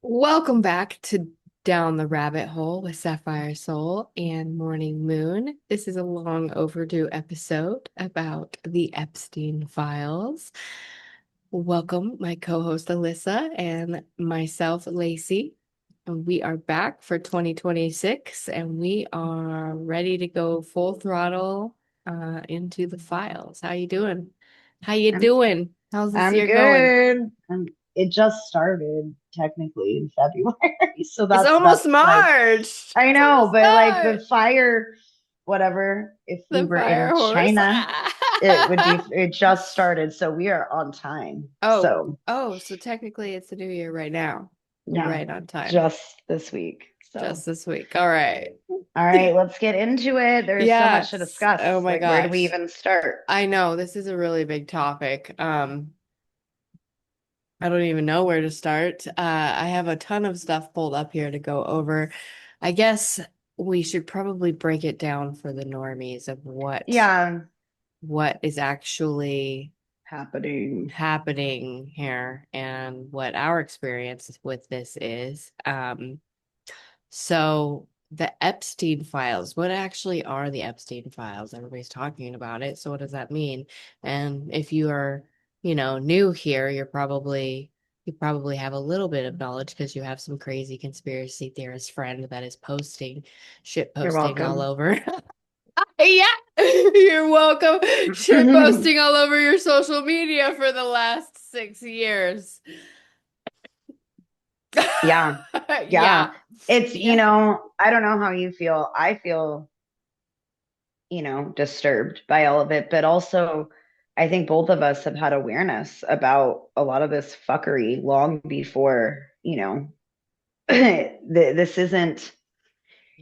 Welcome back to Down the Rabbit Hole with Sapphire Soul and Morning Moon. This is a long overdue episode about the Epstein Files. Welcome, my co-host Alyssa and myself, Lacy. We are back for 2026 and we are ready to go full throttle into the files. How you doing? How you I'm doing? How's this I'm year going? good. It just started technically in February, so It's almost that's like March. I It's know, almost but like March. the fire, whatever. If we The were fire in horse. China, it would be. It just started, so we are on time. Oh, So oh, so technically it's the new year right now. You're yeah, right on time. just this week. So Just this week. All right. all right, let's get into it. There's so much to Yes. discuss. Oh my Like, where do we gosh. even start? I know this is a really big topic. I don't even know where to start. I have a ton of stuff pulled up here to go over. I guess we should probably break it down for the normies of Yeah, what is actually happening. happening here and what our experience with this is. So the Epstein files, what actually are the Epstein files? Everybody's talking about it. So what does that mean? And if you are, new here, you probably have a little bit of knowledge because you have some crazy conspiracy theorist friend that is shit You're posting all welcome. over. Yeah, you're welcome. Shit posting all over your social media for the last 6 years. Yeah. Yeah. Yeah. It's, Yeah. I don't know how you feel. I feel, disturbed by all of it, but also I think both of us have had awareness about a lot of this fuckery long before, this isn't,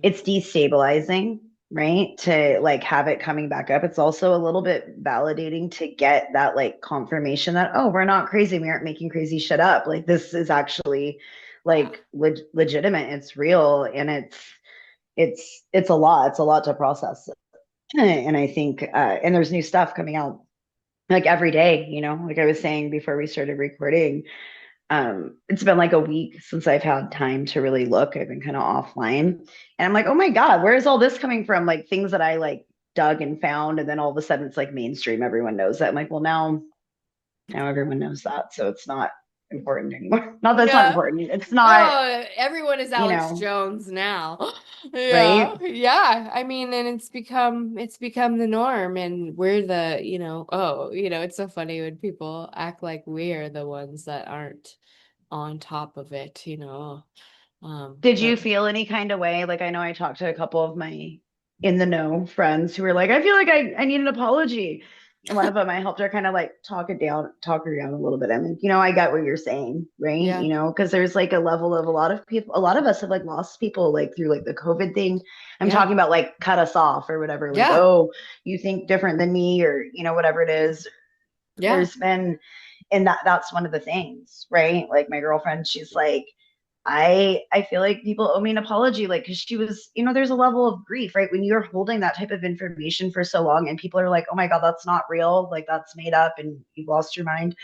it's destabilizing, right? To like have it coming back up. It's also a little bit validating to get that like confirmation that, oh, we're not crazy. We aren't making crazy shit up. Like this is actually Yeah. like legitimate. It's real and it's a lot. It's a lot to process. And I think and there's new stuff coming out like every day, like I was saying before we started recording. It's been like a week since I've had time to really look. I've been kind of offline. And I'm like, oh my God, where is all this coming from? Like things that I like dug and found, and then all of a sudden it's like mainstream. Everyone knows that. I'm like, well, now everyone knows that. So it's not important anymore. Not that it's not Yeah. important. It's not, Oh, everyone is you Alex know, Jones now. Yeah. right? Yeah. I mean, and it's become the norm and we're it's so funny when people act like we're the ones that aren't on top of it. Did you But feel any kind of way? Like I know I talked to a couple of my in the know friends who were like, I feel like I need an apology. And one of them, I helped her kind of like talk her down a little bit. I'm like, I get what you're saying, right? yeah. Because there's like a level of a lot of people, a lot of us have like lost people like through like the COVID thing. I'm Yeah. talking about like cut us off or whatever, like, Yeah. oh, you think different than me, or whatever it is. Yeah. There's been, and that's one of the things, right? Like my girlfriend, she's like, I feel like people owe me an apology, like because she was, there's a level of grief, right? When you're holding that type of information for so long, and people are like, oh my God, that's not real, like that's made up, and you've lost your mind.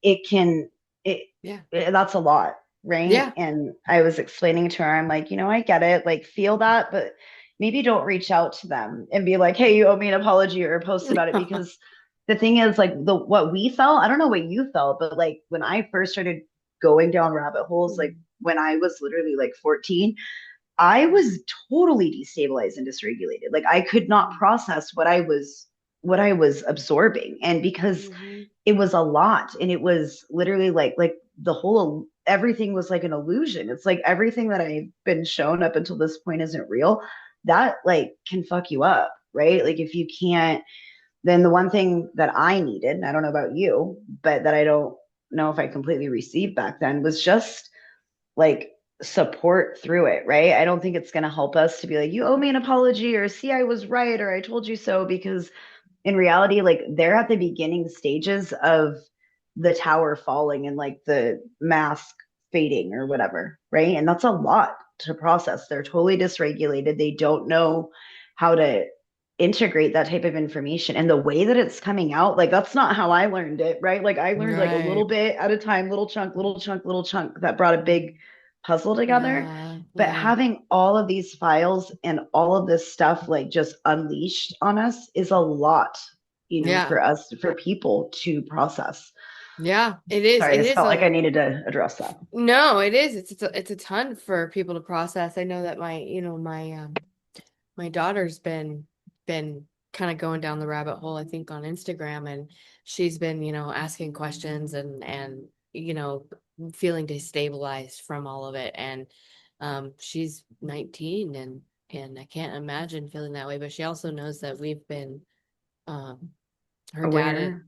It can, it, Yeah. that's a lot, right? Yeah. And I was explaining to her, I'm like, I get it, like feel that, but maybe don't reach out to them and be like, hey, you owe me an apology or post about it because the thing is like the what we felt, I don't know what you felt, but like when I first started going down rabbit holes, like when I was literally like 14, I was totally destabilized and dysregulated. Like I could not process what I was absorbing. And because Mhm. it was a lot and it was literally like the whole everything was like an illusion. It's like everything that I've been shown up until this point isn't real. That like can fuck you up, right? Like if you can't, then the one thing that I needed, and I don't know about you, but that I don't know if I completely received back then was just like support through it, right? I don't think it's going to help us to be like, you owe me an apology or see, I was right or I told you so, because in reality, like they're at the beginning stages of the tower falling and like the mask fading or whatever, right? And that's a lot to process. They're totally dysregulated. They don't know how to integrate that type of information and the way that it's coming out, like that's not how I learned it, right? Like I learned like a little Right. bit at a time, little chunk, little chunk, little chunk that brought a big puzzle together. Yeah, But yeah, having all of these files and all of this stuff like just unleashed on us is a lot, yeah, for us, for people to process. yeah. It is. Sorry, I It just is felt like a I needed to address that. no. It is. It's a ton for people to process. I know that my daughter's been kind of going down the rabbit hole, I think, on Instagram, and she's been, asking questions and feeling destabilized from all of it. And she's 19 and I can't imagine feeling that way, but she also knows that we've been um her dad and Aware.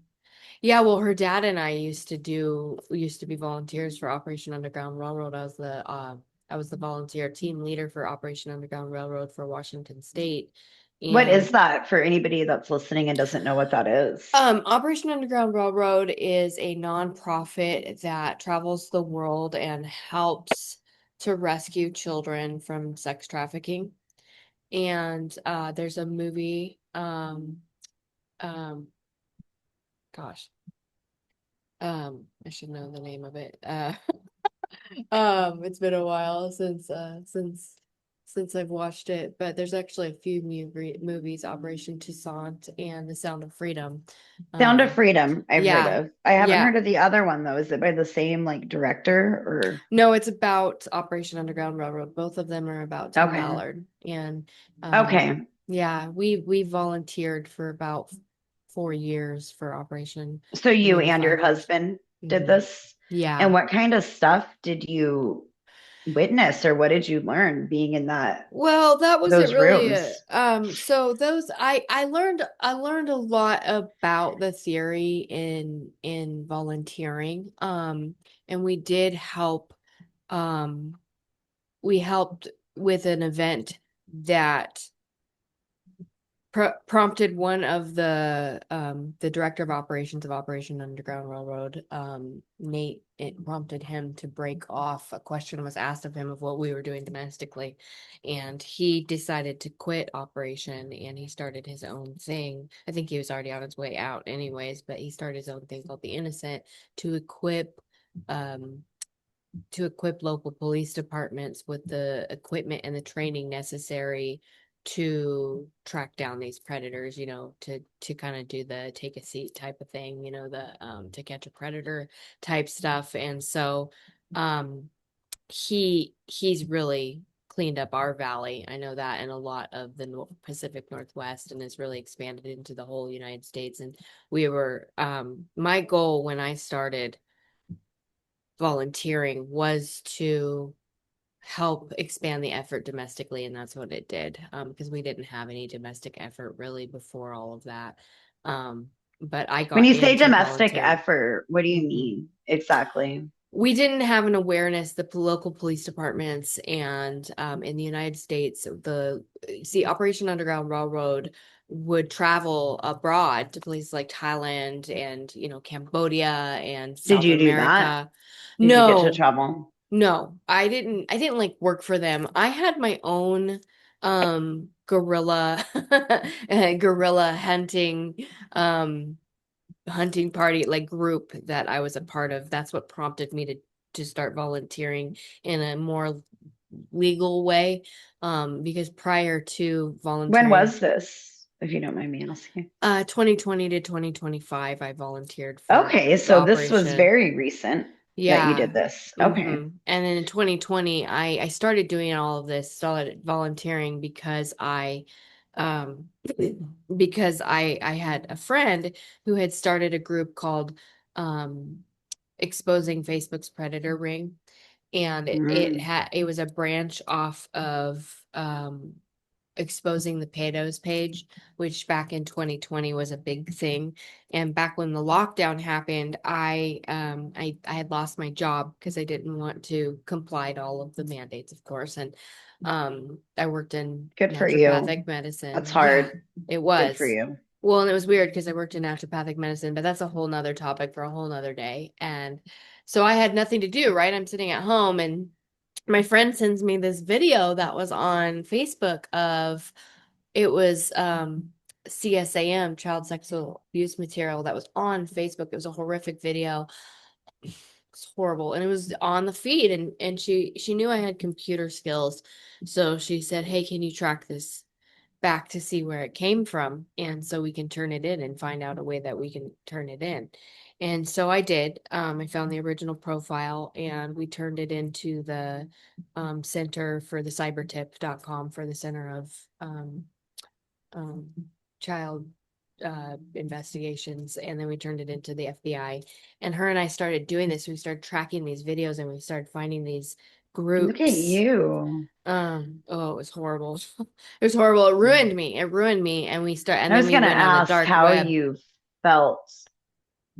yeah, well, her dad and I used to be volunteers for Operation Underground Railroad. I was the volunteer team leader for Operation Underground Railroad for Washington State. What And is that for anybody that's listening and doesn't know what that is? Operation Underground Railroad is a nonprofit that travels the world and helps to rescue children from sex trafficking. And there's a movie, um, gosh, I should know the name of it. It's been a while since I've watched it, but there's actually a few movies, Operation Toussaint and The Sound of Freedom. Sound of Um, Freedom, I've heard yeah, of. I haven't yeah. heard of the other one though. Is it by the same like director or No, it's about Operation Underground Railroad. Both of them are about Tim okay. Ballard. And Okay. yeah, we volunteered for about 4 years for Operation So or you maybe and your 5 years. husband did Hmm. this? And Yeah. what kind of stuff did you witness or what did you learn being in that Well, that wasn't those really rooms? so those I learned a lot about the theory in volunteering. And um we helped with an event that prompted one of the director of operations of Operation Underground Railroad, Nate. It prompted him to break off. A question was asked of him of what we were doing domestically, and he decided to quit operation and he started his own thing. I think he was already on his way out anyways, but he started his own thing called the Innocent to um equip local police departments with the equipment and the training necessary to track down these predators, to kind of do the take a seat type of thing, the to catch a predator type stuff. And so um he's really cleaned up our valley. I know that, and a lot of the Pacific Northwest, and has really expanded into the whole United States. And we were my goal when I started volunteering was to help expand the effort domestically, and that's what it did, because we didn't have any domestic effort really before all of that. um, but I When got you say into domestic volunteering. effort, what do you Mhm. mean exactly? We didn't have an awareness. The local police departments and in the United States, the see Operation Underground Railroad would travel abroad to places like Thailand and Cambodia and Did South you do that? America. Did you get to No, travel? no, I didn't like work for them. I had my own guerrilla guerrilla hunting party, like, group that I was a part of. That's what prompted me to start volunteering in a more legal way, because prior to When volunteering, was this, if you don't mind me asking? 2020 to 2025, I volunteered for Okay, the so this was operation. very recent that you did Yeah. this. Okay. And then in 2020, I started doing all of this, started volunteering um because I had a friend who had started a group called um Exposing Facebook's Predator Ring. And Mm. it was a branch off of exposing the pedos page, which back in 2020 was a big thing. And back when the lockdown happened, I had lost my job because I didn't want to comply to all of the mandates, of course. And I worked in Good for you. naturopathic medicine. That's Yeah, hard. it Good for was. you. Well, and it was weird because I worked in naturopathic medicine, but that's a whole nother topic for a whole nother day. And so I had nothing to do, right? I'm sitting at home, and my friend sends me this video that was on Facebook of it was CSAM, child sexual abuse material, that was on Facebook. It was a horrific video. It's horrible. And it was on the feed, and she knew I had computer skills. So she said, "Hey, can you track this back to see where it came from, and so we can turn it in and find out a way that we can turn it in." And so I did. I found the original profile and we turned it into the center for the cybertip.com for the Center of um, Child Investigations. And then we turned it into the FBI. And her and I started doing this. We started tracking these videos and we started finding these Look at groups. you. Oh, it was horrible. It was horrible. It ruined me. It ruined me. And I then was we going to went on the ask dark how web. you felt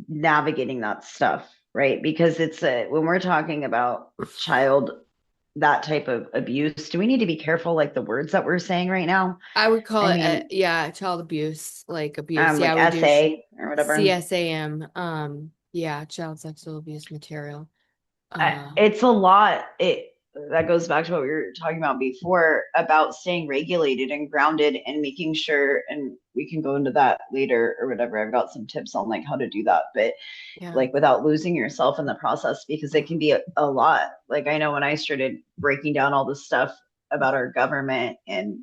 navigating that stuff, right? Because when we're talking about child, that type of abuse, do we need to be careful, like the words that we're saying right now? I would call I it, mean, yeah, child abuse, like abuse. Yeah, like we do SA or whatever. CSAM. Yeah, child sexual abuse material. Uh, It's a lot. It That goes back to what we were talking about before about staying regulated and grounded and making sure, and we can go into that later or whatever. I've got some tips on like how to do that, but yeah. like without losing yourself in the process, because it can be a lot. Like I know when I started breaking down all this stuff about our government and,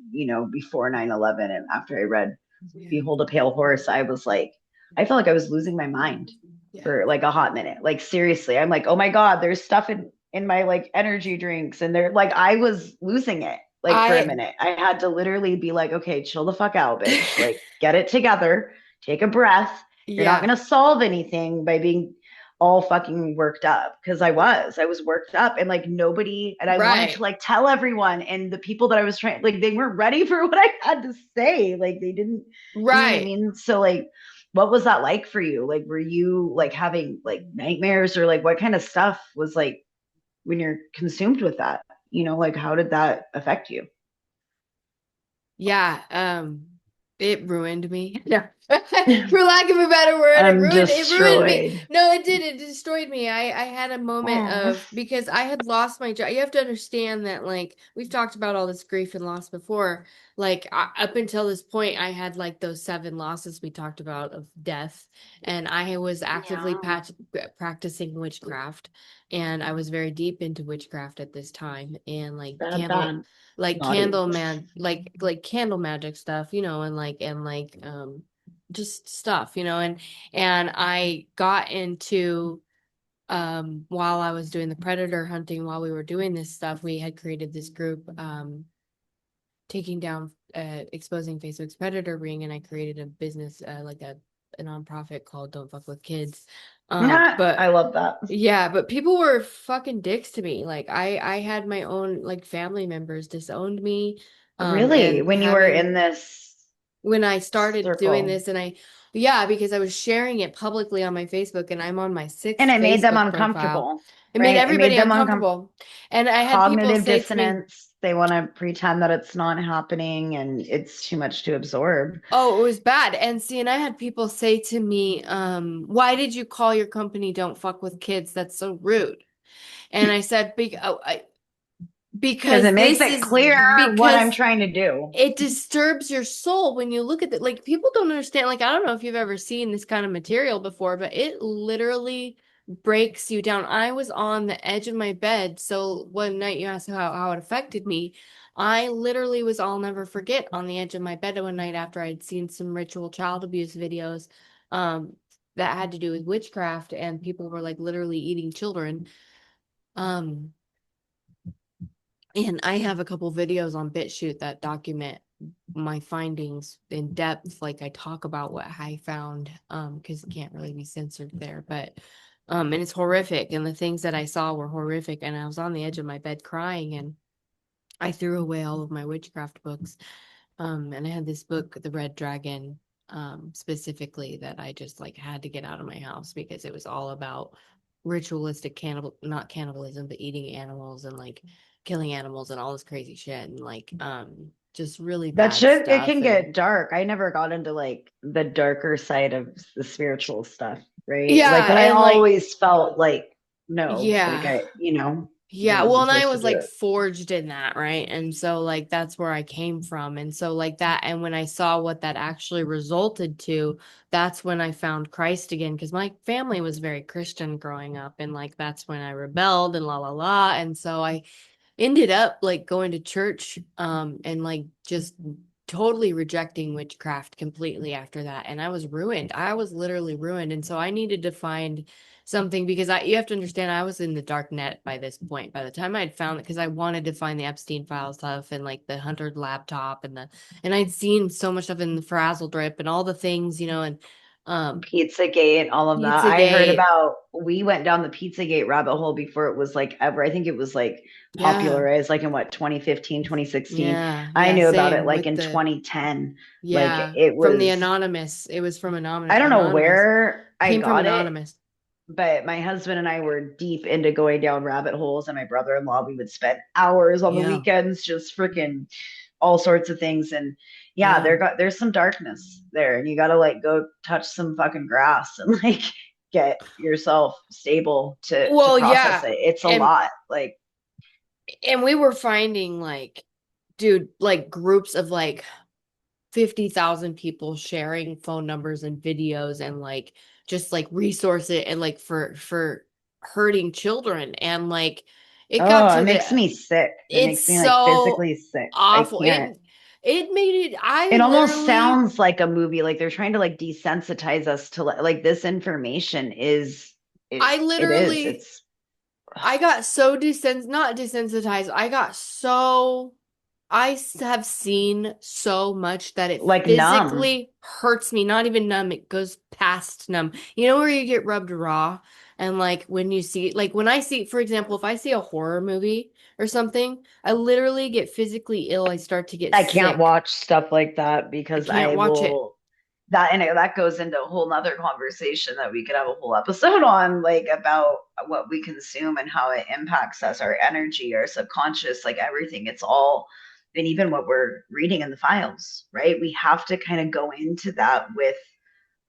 before 9/11 and after I read Yeah. Behold a Pale Horse, I was like, I felt like I was losing my mind Yeah. for like a hot minute. Like seriously, I'm like, oh my God, there's stuff in my like energy drinks. And they're like, I was losing it like for a I minute. I had to literally be like, okay, chill the fuck out, bitch. Like, get it together, take a breath. You're not yeah. gonna solve anything by being all fucking worked up, because I was worked up and like nobody, and I wanted to Right. like tell everyone, and the people that I was trying, like they weren't ready for what I had to say, like they didn't, you know what I Right. mean? So like, what was that like for you? Like were you like having like nightmares, or like what kind of stuff was like when you're consumed with that, like how did that affect you? Yeah, it ruined me. Yeah. For lack of a better word, I'm it ruined me. destroyed. No, it did. It destroyed me. I had a moment Oh, of, because I had lost my job. You have to understand that, like, we've talked about all this grief and loss before. Like, up until this point, I had like those 7 losses we talked about of death, and I was actively yeah, practicing witchcraft, and I was very deep into witchcraft at this time, and bad, bad, naughty. candle man like candle magic stuff, and just stuff, and I got into, while I was doing the predator hunting, while we were doing this stuff, we had created this group, taking down, exposing Facebook's predator ring, and I created a business, like a nonprofit called Don't Fuck with Kids. I But love that. yeah, but people were fucking dicks to me. Like, I had my own, like, family members disowned me, Really, and when you were in having this when I started doing circle, this, and yeah, because I was sharing it publicly on my Facebook, and I'm on my and sixth it made them Facebook profile. uncomfortable, It made right? It made everybody them uncomfortable. uncomfortable. And I had people Cognitive say to me, dissonance. They want to pretend that it's not happening and it's too much to absorb. "Oh, it was bad." And see, and I had people say to me, "Why did you call your company Don't Fuck with Kids? That's so rude." And I said, Because it because makes it clear what I'm because trying to do. it disturbs your soul when you look at it. Like, people don't understand. Like, I don't know if you've ever seen this kind of material before, but it literally breaks you down. I was on the edge of my bed. So one night you asked how it affected me. I literally was, I'll never forget, on the edge of my bed one night after I'd seen some ritual child abuse videos, um, that had to do with witchcraft, and people were like literally eating children. Um, and I have a couple videos on BitChute that document my findings in depth. Like, I talk about what I found, because it can't really be censored there, but and it's horrific, and the things that I saw were horrific, and I was on the edge of my bed crying, and I threw away all of my witchcraft books. And I had this book, The Red Dragon, specifically, that I just like had to get out of my house because it was all about ritualistic not cannibalism, but eating animals and like killing animals and all this crazy shit, and like, just really That bad shit, it can stuff. get And dark. I never got into like the darker side of the spiritual stuff, right? Like, yeah, but I and like, always felt like, no, like yeah. I. Yeah, wasn't well, and I supposed to was do like it. forged in that, right? And so like that's where I came from. And so like that, and when I saw what that actually resulted to, that's when I found Christ again, because my family was very Christian growing up, and like that's when I rebelled and la la la. And so I ended up like going to church and like just totally rejecting witchcraft completely after that, and I was ruined. I was literally ruined, and so I needed to find something, because I you have to understand, I was in the dark net by this point. By the time I had found it, because I wanted to find the Epstein Files stuff and like the Hunter laptop and I'd seen so much stuff in the Frazzle Drip and all the things, and um Pizzagate, all of that. I heard Pizzagate. about, we went down the Pizzagate rabbit hole before it was like ever. I think it was like Yeah. popularized like in what, 2015, 2016. Yeah, I yeah, knew about it same like with in the 2010. Like yeah, it from the was, anonymous. It was from I don't know anonymous. where I Came from got it, anonymous. but my husband and I were deep into going down rabbit holes, and my brother-in-law, we would spend hours on the Yeah. weekends just freaking all sorts of things. And yeah, Yeah. there's some darkness there, and you got to like go touch some fucking grass and like get yourself stable to Well, process yeah. it. It's a And lot. Like, and we were finding like, dude, like groups of like 50,000 people sharing phone numbers and videos and like just like resource it, and like for hurting children, and like it got oh, it to makes the me sick. It it's makes me like so physically sick. I awful. can't. It made it, I It almost literally sounds like a movie, like they're trying to like desensitize us to like this information is, I it is, literally it's I got so not desensitized. I have seen so much that it like numb. physically hurts me. Not even numb, it goes past numb. You know where you get rubbed raw? And like when you see, like when I see, for example, if I see a horror movie or something, I literally get physically ill. I start to get I can't sick. watch stuff like that I because can't I watch it. will, that, and that goes into a whole nother conversation that we could have a whole episode on, like about what we consume and how it impacts us, our energy, our subconscious, like everything. It's all, and even what we're reading in the files, right? We have to kind of go into that with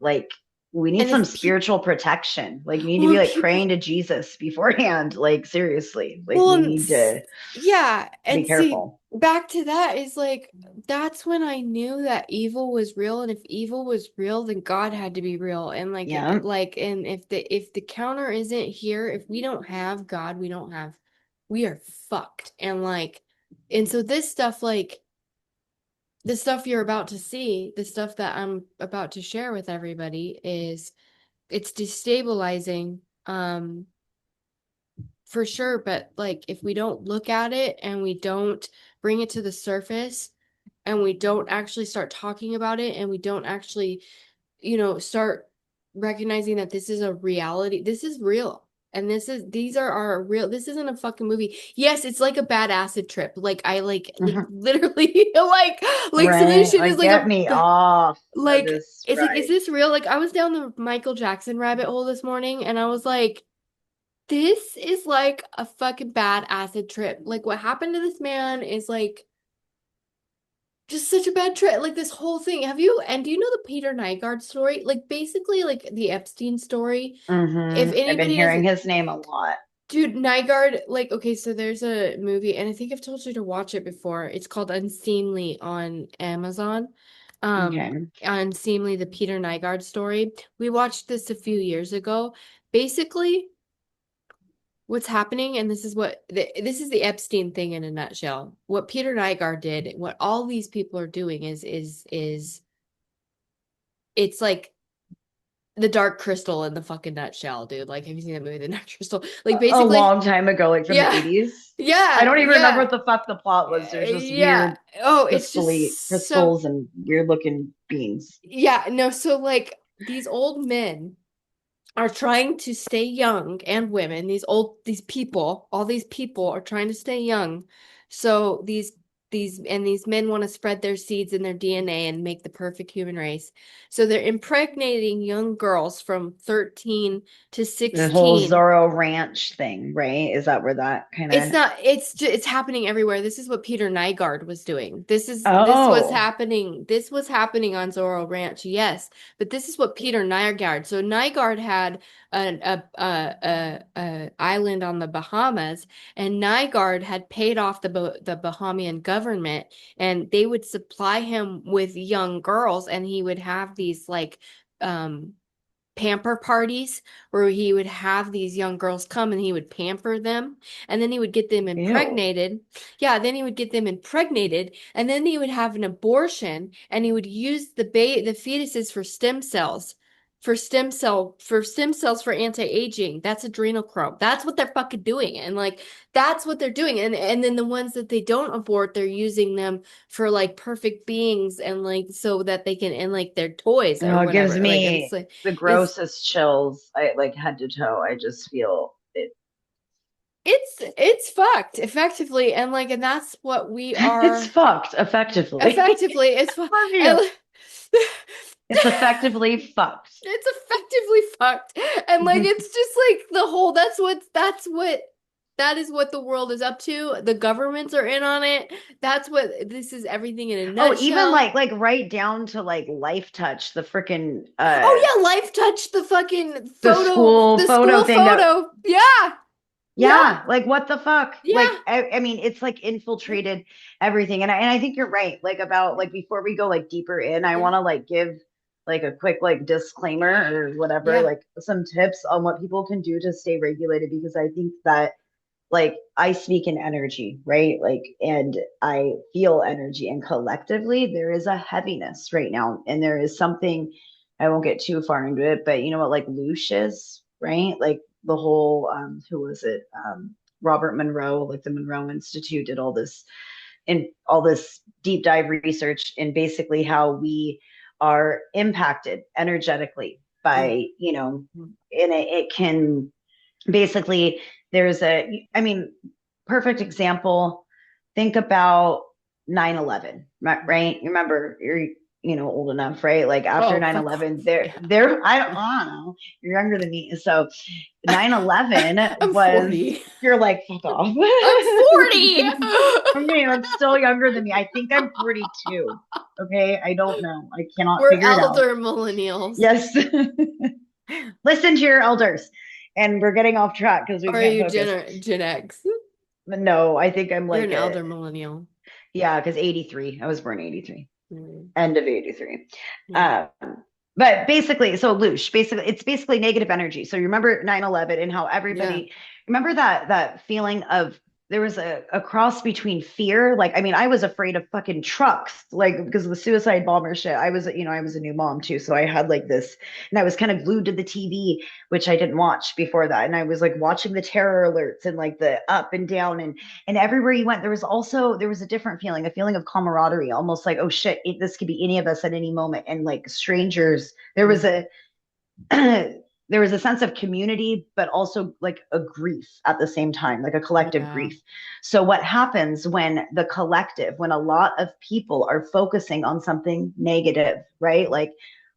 like, we need And some if people, spiritual protection. Like you need to well, be and like praying people, to Jesus beforehand. Like seriously, like well, we need to yeah, be and see, careful. back to that is like that's when I knew that evil was real, and if evil was real, then God had to be real, and Yeah. and if the counter isn't here, if we don't have God, we are fucked, and like, and so this stuff, like the stuff you're about to see, the stuff that I'm about to share with everybody is it's destabilizing. For sure, but like if we don't look at it and we don't bring it to the surface and we don't actually start talking about it and we don't actually, start recognizing that this is a reality, this is real. And these are our real, this isn't a fucking movie. Yes, it's like a bad acid trip. Like I like Mhm. literally like so this Right. shit is Like like get me off of like this it's like, is ride. this real? Like I was down the Michael Jackson rabbit hole this morning and I was like, this is like a fucking bad acid trip. Like what happened to this man is like just such a bad trip. Like this whole thing. Do you know the Peter Nygard story? Like basically like the Epstein story. If I've been anybody hearing doesn't, his name a lot. dude, Nygard, like, okay, so there's a movie, and I think I've told you to watch it before. It's called Unseemly on Amazon. Okay. Unseemly, the Peter Nygard story. We watched this a few years ago. Basically, what's happening, and this is the Epstein thing in a nutshell. What Peter Nygard did, what all these people are doing is it's like the Dark Crystal in the fucking nutshell, dude. Like, have you seen that movie, The Dark Crystal? Like, A basically, long time ago, like from the yeah, 80s. I yeah, don't even remember yeah, what the fuck the plot was. There's just yeah. weird Oh, it's just so crystals and weird looking beings. yeah. No, so like these old men are trying to stay young, and women, these people, all these people are trying to stay young. So these these men want to spread their seeds and their DNA and make the perfect human race. So they're impregnating young girls from 13 to The whole 16. Zorro Ranch thing, right? Is that where that kind It's of? not, it's happening everywhere. This is what Peter Nygard was doing. Oh, This was happening on Zorro Ranch, yes. But this is what Peter Nygard. So Nygard had a island on the Bahamas, and Nygard had paid off the Bahamian government, and they would supply him with young girls, and he would have these like um pamper parties where he would have these young girls come and he would pamper them, and then he would get them ew. impregnated. Yeah, then he would get them impregnated, and then he would have an abortion, and he would use the fetuses for stem cells. For stem cells for anti-aging. That's adrenochrome. That's what they're fucking doing. And like that's what they're doing. And then the ones that they don't abort, they're using them for like perfect beings, and like so that they can, and like their toys or Oh, it gives whatever. Like me the it's grossest chills. I like head to toe. I just feel it. it's fucked effectively, and like, and that's what we It's are fucked effectively. effectively. It's fu- Love you. and It's effectively fucked. it's effectively fucked, and like it's just like the whole. That is what the world is up to. The governments are in on it. That's what this is. Everything in a Oh, even nutshell. like right down to like Life Touch, the freaking Oh yeah, Life Touch, the fucking the school the photo school thing that photo. Yeah, yeah, yeah, like what the fuck? Like yeah. I mean it's like infiltrated everything. And I think you're right. Like about like before we go like deeper in, I Yeah, want to like give like a quick like disclaimer or whatever, yeah, like some tips on what people can do to stay regulated because I think that like I speak in energy, right? Like, and I feel energy, and collectively there is a heaviness right now, and there is something. I won't get too far into it, but you know what, like Lush is, right? Like the whole, who was it? Robert Monroe, like the Monroe Institute, did all this and all this deep dive research in basically how we are impacted energetically mm, by, you know, mm. and it can basically there's a I mean perfect example, think about 9/11, right? You remember, you're you know old enough, right? Like after Oh, nine of course. eleven, there Yeah. there I don't know, you're younger than me, so 9/11 I'm was, 40. you're like fuck off. I'm 40. Okay, I'm still younger than me. I think I'm 42. Okay, I don't know, I cannot We're figure it out. elder millennials. Yes. Listen to your elders. And we're getting off track because we Are can't you focus. Gen X? No, I think I'm You're like an a, elder millennial. yeah, because 83. I was born 83, Mm, end of 83. yeah. Um, but basically, so Loosh, basically, it's basically negative energy. So you remember 9/11 and how Yeah. everybody, remember that feeling of there was a cross between fear. Like, I mean, I was afraid of fucking trucks, like because of the suicide bomber shit. I was, you know, I was a new mom too. So I had like this, and I was kind of glued to the TV, which I didn't watch before that. And I was like watching the terror alerts and like the up and down and everywhere you went, there was a different feeling, a feeling of camaraderie, almost like, oh shit, this could be any of us at any moment. And like strangers, there was Mm, a there was a sense of community, but also like a grief at the same time, like a collective yeah. grief. So what happens when the collective, when a lot of people are focusing on something negative, right? Like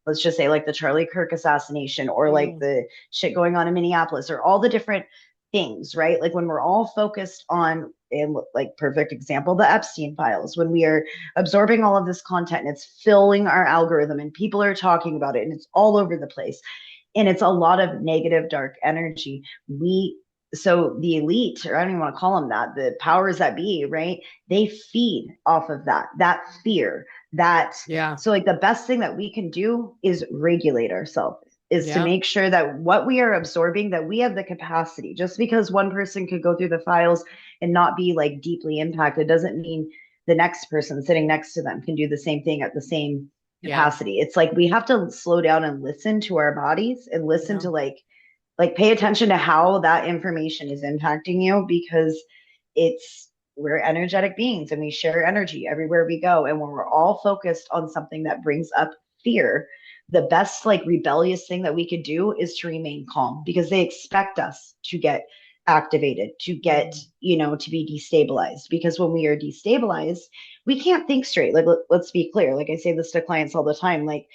let's just say like the Charlie Kirk assassination or like Mm, the shit going on in Minneapolis or all the different things, right? Like when we're all focused on, and like perfect example, the Epstein files, when we are absorbing all of this content and it's filling our algorithm and people are talking about it and it's all over the place and it's a lot of negative dark energy. We so the elite, or I don't even want to call them that, the powers that be, right? They feed off of that fear, that yeah. so like the best thing that we can do is regulate ourselves, is to Yeah. make sure that what we are absorbing, that we have the capacity. Just because one person could go through the files and not be like deeply impacted doesn't mean the next person sitting next to them can do the same thing at the same Yeah. capacity. It's like we have to slow down and listen to our bodies and listen Yeah. to like pay attention to how that information is impacting you, because it's we're energetic beings and we share energy everywhere we go. And when we're all focused on something that brings up fear, the best like rebellious thing that we could do is to remain calm, because they expect us to get activated, to get, Mhm. to be destabilized. Because when we are destabilized, we can't think straight. Like, let's be clear. Like I say this to clients all the time. Like,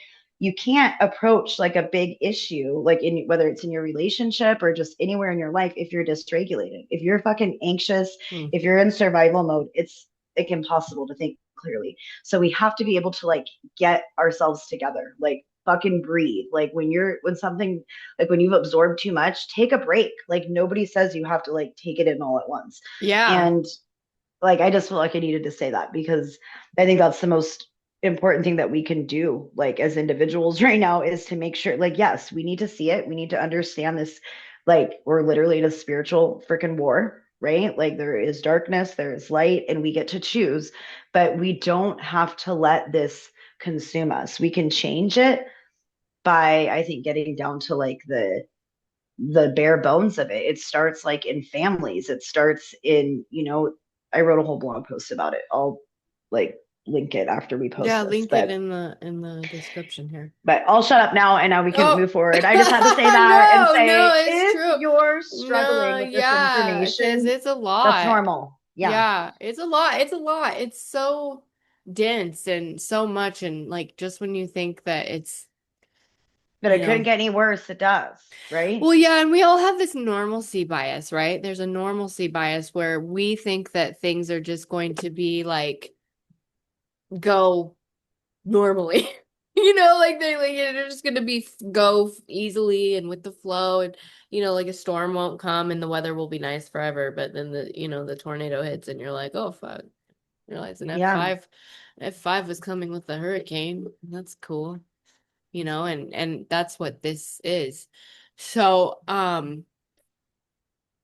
you can't approach like a big issue, like in whether it's in your relationship or just anywhere in your life, if you're dysregulated. If you're fucking anxious, Hmm. if you're in survival mode, it's impossible to think clearly. So we have to be able to like get ourselves together, like fucking breathe. Like when something, like when you've absorbed too much, take a break. Like nobody says you have to like take it in all at once. Yeah. And like I just feel like I needed to say that because I think that's the most important thing that we can do like as individuals right now, is to make sure, like, yes, we need to see it, we need to understand this, like we're literally in a spiritual freaking war, right? Like there is darkness, there is light, and we get to choose, but we don't have to let this consume us. We can change it by, I think, getting down to like the bare bones of it. It starts like in families. It starts in, I wrote a whole blog post about it. I'll like link it after we Yeah, post this. link it But in the description here. I'll shut up now and now we can Oh, move forward. I just had to say that and no, no, say, it's if true. you're struggling No, with this yeah, because information, it's a that's lot. normal. Yeah. Yeah, it's a lot. It's a lot. It's so dense and so much. And like, just when you think that it's, But you it couldn't know, get any worse. It does, right? well, yeah, and we all have this normalcy bias, right? There's a normalcy bias where we think that things are just going to be like, go normally. Like they're just gonna be go easily and with the flow, and like a storm won't come and the weather will be nice forever, but then the tornado hits and you're like, oh fuck. You realize an Yeah. F5 was coming with the hurricane. That's cool. And that's what this is. So,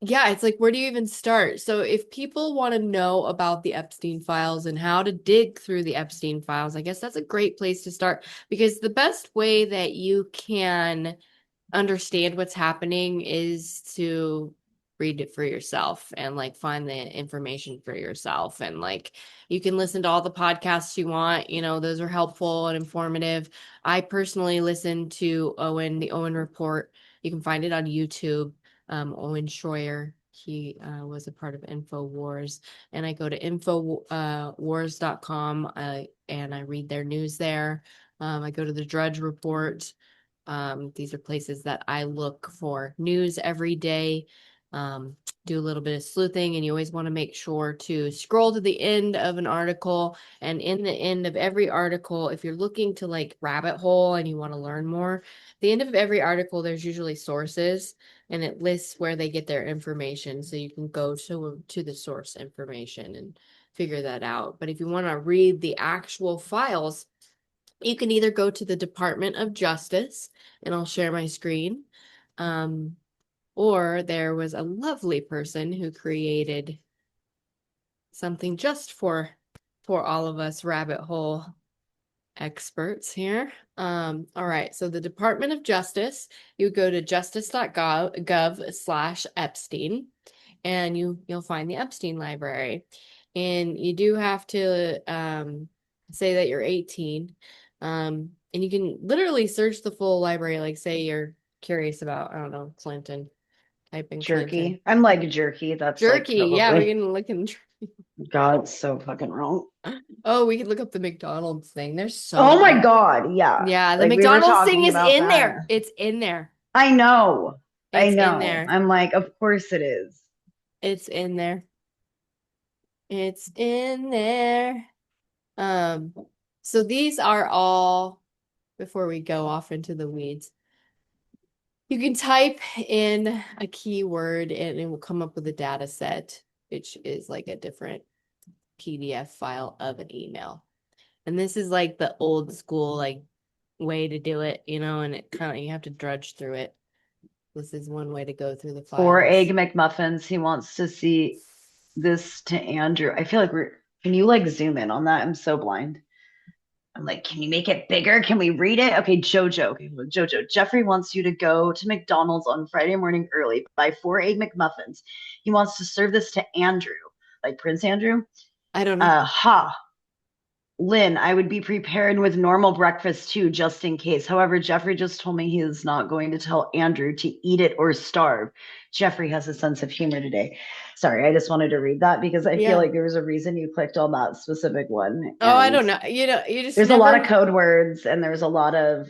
yeah, it's like, where do you even start? So, if people want to know about the Epstein files and how to dig through the Epstein files, I guess that's a great place to start, because the best way that you can understand what's happening is to read it for yourself and like find the information for yourself. And like, you can listen to all the podcasts you want, those are helpful and informative. I personally listen to the Owen Report. You can find it on YouTube. Owen Schroyer, he was a part of InfoWars, and I go to infowars.com, and I read their news there. I go to the Drudge Report. These are places that I look for news every day. Um, do a little bit of sleuthing, and you always want to make sure to scroll to the end of an article. And in the end of every article, if you're looking to like rabbit hole and you want to learn more, the end of every article, there's usually sources, and it lists where they get their information. So you can go to the source information and figure that out. But if you want to read the actual files, you can either go to the Department of Justice, and I'll share my screen. Um, or there was a lovely person who created something just for all of us rabbit hole experts here. All right, so the Department of Justice, you go to justice.gov/Epstein, and you'll find the Epstein Library. And you do have to say that you're 18. And you can literally search the full library, like say you're curious about, I don't know, Clinton, type in Clinton. Jerky. I'm like jerky. That's like Jerky, yeah, we probably, can look in. God, so fucking wrong. Oh, we could look up the McDonald's thing. There's so Oh my many. God. Yeah. Yeah, the Like we were McDonald's thing talking is about in that. there. It's in there. I know. I It's in know. there. I'm like, of course it is. It's in there. It's in there. Um, so these are all, before we go off into the weeds, you can type in a keyword and it will come up with a data set, which is like a different PDF file of an email. And this is like the old school like way to do it, and it kind of, you have to drudge through it. This is one way to go through the Four egg files. McMuffins. He wants to see this to Andrew. I feel like can you like zoom in on that? I'm so blind. I'm like, can you make it bigger? Can we read it? Okay, Jojo. Okay, well, Jojo. Jeffrey wants you to go to McDonald's on Friday morning early, buy 4 egg McMuffins. He wants to serve this to Andrew, like Prince Andrew. I don't know. Ha. Lynn, I would be prepared with normal breakfast too, just in case. However, Jeffrey just told me he is not going to tell Andrew to eat it or starve. Jeffrey has a sense of humor today. Sorry, I just wanted to read that because I feel Yeah. like there was a reason you clicked on that specific one. Oh, I And don't know. You just there's a lot of never. code words and there's a lot of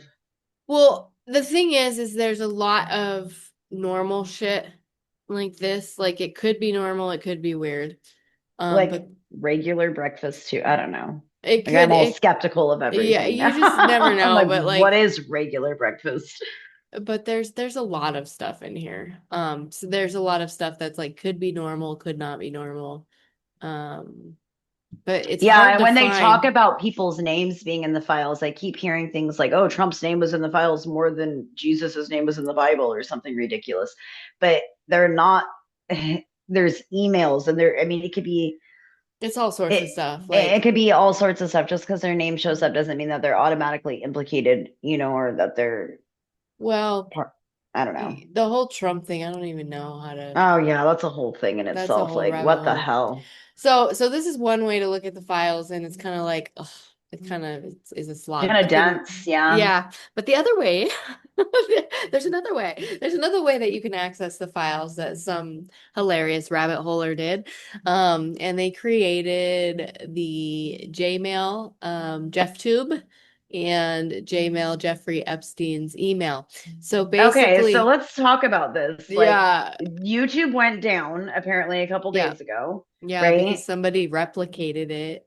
Well, the thing is there's a lot of normal shit like this. Like it could be normal, it could be weird. like But regular breakfast too. I don't know. it Like I'm could all it skeptical of yeah, everything you now. just never I'm know, like, but what like is regular breakfast? but there's a lot of stuff in here. So there's a lot of stuff that's like could be normal, could not be normal. Um, but it's Yeah, hard and to when they talk find. about people's names being in the files, I keep hearing things like, "Oh, Trump's name was in the files more than Jesus's name was in the Bible," or something ridiculous. But they're not. There's emails, and there. I mean, it could be It's all sorts it. of stuff. It Like, could be all sorts of stuff. Just because their name shows up doesn't mean that they're automatically implicated, or that they're well, part. I don't know. the whole Trump thing, I don't even know how to. Oh yeah, that's a whole thing in That's a itself. whole Like, rabbit what the hole. hell? So this is one way to look at the files, and it's kind of like, ugh, it kind of is a slog. Kind of But then, dense, yeah. yeah. But the other way, there's another way. There's another way that you can access the files that some hilarious rabbit holer did. And they created the Jmail, JeffTube, and Jmail Jeffrey Epstein's email. So Okay, so basically, let's talk about this. Like, yeah, YouTube went down apparently a couple yeah. days ago, Yeah, because right? somebody replicated it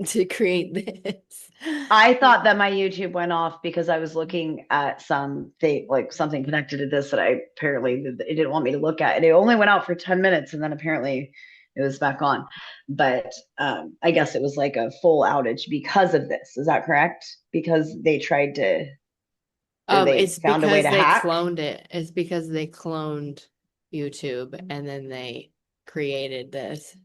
to create this. I thought that my YouTube went off because I was looking at something like something connected to this that I apparently it didn't want me to look at. And it only went out for 10 minutes and then apparently it was back on. But I guess it was like a full outage because of this. Is that correct? Because they tried to, or they It's found a way because to they hack. cloned it. It's because they cloned YouTube and then they created this.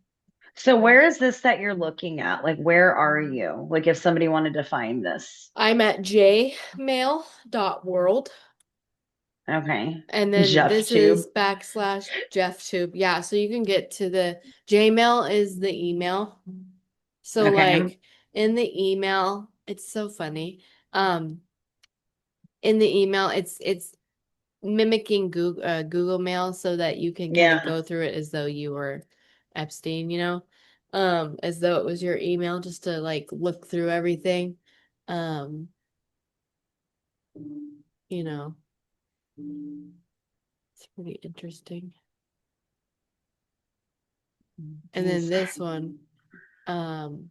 So where is this that you're looking at? Like, where are you? Like, if somebody wanted to find this. I'm at jmail.world. Okay. And then Jeff this Tube. is backslash JeffTube. Yeah, so you can get to the Jmail is the email. So Okay. like in the email, it's so funny. Um, in the email, it's mimicking Google Mail so that you can kind of Yeah. go through it as though you were Epstein, as though it was your email just to like look through everything. Um, you know, it's pretty interesting. And then Jeez. this one, um,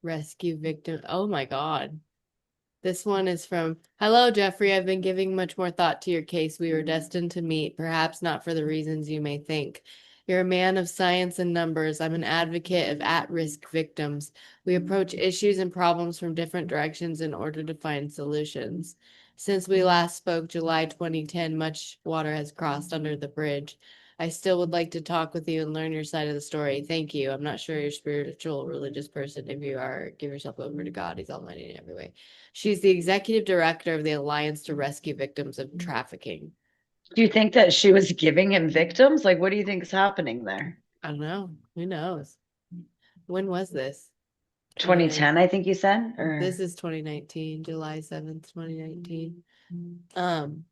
rescue victim. Oh my God. This one is from Hello, Jeffrey. I've been giving much more thought to your case. We were destined to meet, perhaps not for the reasons you may think. You're a man of science and numbers. I'm an advocate of at risk victims. We approach issues and problems from different directions in order to find solutions. Since we last spoke, July 2010, much water has crossed under the bridge. I still would like to talk with you and learn your side of the story. Thank you. I'm not sure you're a spiritual, religious person. If you are, give yourself over to God. He's almighty in every way. She's the executive director of the Alliance to Rescue Victims of Trafficking. Do you think that she was giving him victims? Like, what do you think is happening there? I don't know. Who knows? When was this? 2010, I think you said, or This is 2019, July 7th, 2019. Um,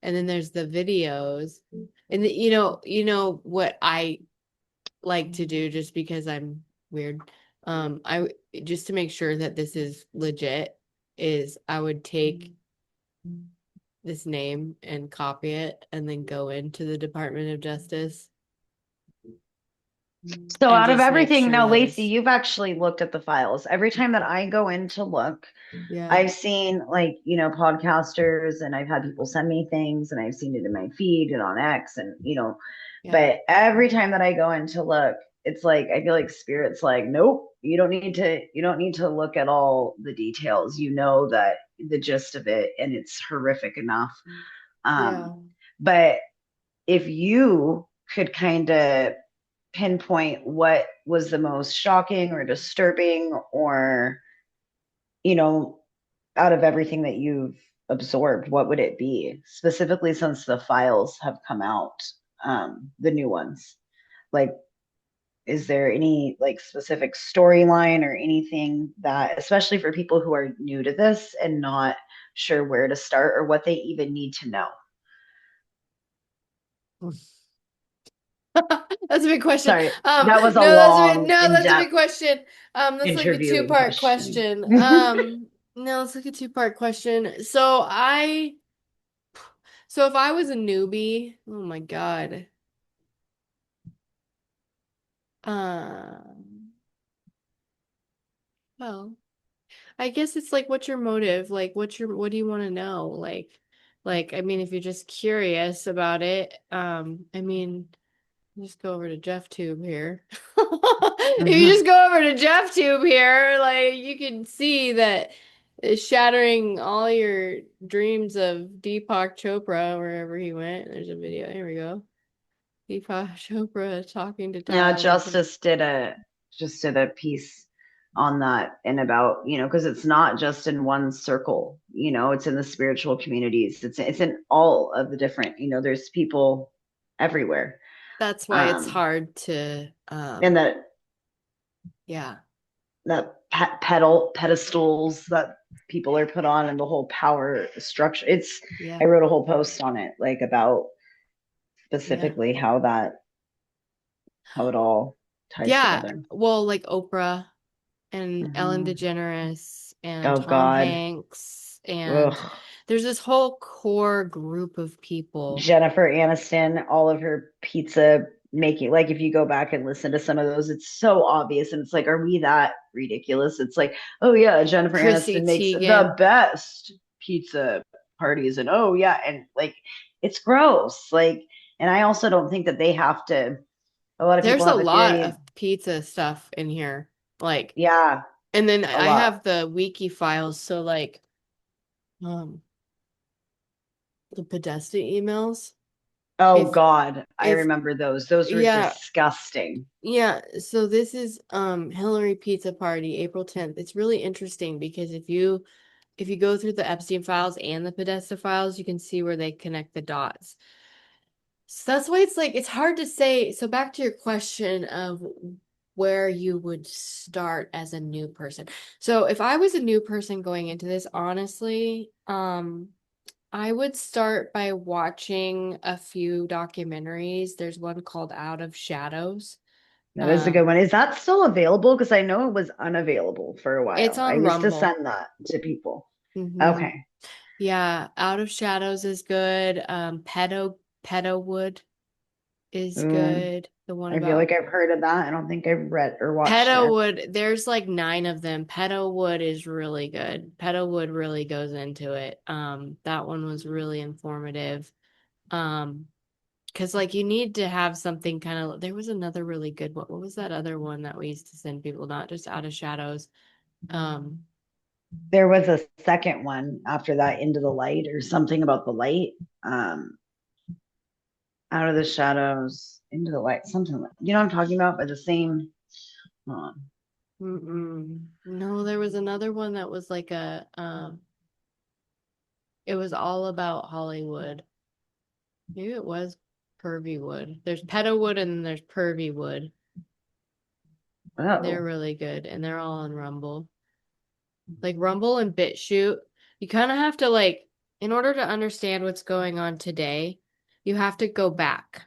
and then there's the videos. And you know what I like to do just because I'm weird. I just to make sure that this is legit is I would take this name and copy it and then go into the Department of Justice so and out of just make everything, sure now, that Lacy, it's you've actually looked at the files. Every time that I go in to look, yeah, I've seen like, podcasters and I've had people send me things and I've seen it in my feed and on X and, yeah, but every time that I go in to look, it's like, I feel like spirit's like, nope, you don't need to look at all the details. You know that the gist of it and it's horrific enough. yeah, But if you could kind of pinpoint what was the most shocking or disturbing or, you know, out of everything that you've absorbed, what would it be? Specifically, since the files have come out, the new ones. Like, is there any like specific storyline or anything that, especially for people who are new to this and not sure where to start or what they even need to know? That's a big question. Sorry, that was a No, long, that's a big in-depth question. Let's look at interviewing two-part question. question. No, let's look at two-part question. So if I was a newbie, oh my God. Um, well, I guess it's like, what's your motive? Like, what do you want to know? I mean, if you're just curious about it, I mean, just go over to JeffTube here. If you just Mhm. go over to JeffTube here, like you can see that it's shattering all your dreams of Deepak Chopra wherever he went. There's a video. Here we go. Deepak Chopra talking to Yeah, Todd. Just did a piece on that and about, because it's not just in one circle, it's in the spiritual communities. It's in all of the different, there's people everywhere. That's why it's Um, hard to and yeah. that pedestals that people are put on and the whole power structure. I Yeah. wrote a whole post on it, like about Yeah. specifically how it all ties Yeah. together. Well, like Oprah and Ellen Hmm. DeGeneres and Oh Tom God. Hanks, and Ugh. there's this whole core group of people. Jennifer Aniston, all of her pizza making, like if you go back and listen to some of those, it's so obvious. And it's like, are we that ridiculous? It's like, oh yeah, Jennifer Chrissy Aniston makes the Teigen. best pizza parties. And oh yeah, and like it's gross. Like, and I also don't think that they have to, a lot of There's people a have a lot of theory. pizza stuff in here. Like, Yeah, and then a I lot. have the wiki files, so like um the Podesta emails. Oh If God, I if remember those. Those were yeah, disgusting. yeah, so this is Hillary Pizza Party, April 10th. It's really interesting because if you go through the Epstein files and the Podesta files, you can see where they connect the dots. So that's why it's like it's hard to say. So back to your question of where you would start as a new person. So if I was a new person going into this, honestly, I would start by watching a few documentaries. There's one called Out of Shadows. That is a good Um, one. Is that still available? Because I know it was unavailable for a it's while. I on used to Rumble. send that to people. Hmm. Okay. Yeah, Out of Shadows is good. Pedowood is Mm, good. The one I feel about like I've heard of that. I don't think I've read or watched it. Pedowood, there's like nine of them. Pedowood is really good. Pedowood really goes into it. That one was really informative. Um, because like you need to have something kind of, there was another really good one. What was that other one that we used to send people, not just Out of Shadows? Um, There was a second one after that, Into the Light or something about the light. Um, Out of the shadows, into the light, something like, you know what I'm talking about? By the same. Hold on. no, there was another one that was like it was all about Hollywood. Maybe it was Pervywood. There's Pedowood and then there's Pervywood. They're Oh, really good and they're all on Rumble. Like Rumble and BitChute, you kind of have to like, in order to understand what's going on today, you have to go back.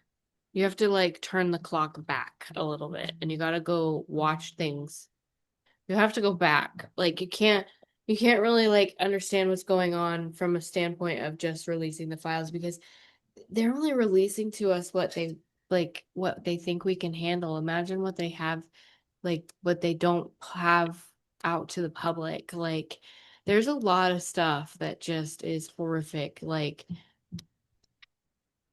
You have to like turn the clock back a little bit and you got to go watch things. You have to go back. Like you can't really like understand what's going on from a standpoint of just releasing the files because they're only releasing to us what they think we can handle. Imagine what they have, like what they don't have out to the public. Like there's a lot of stuff that just is horrific. Like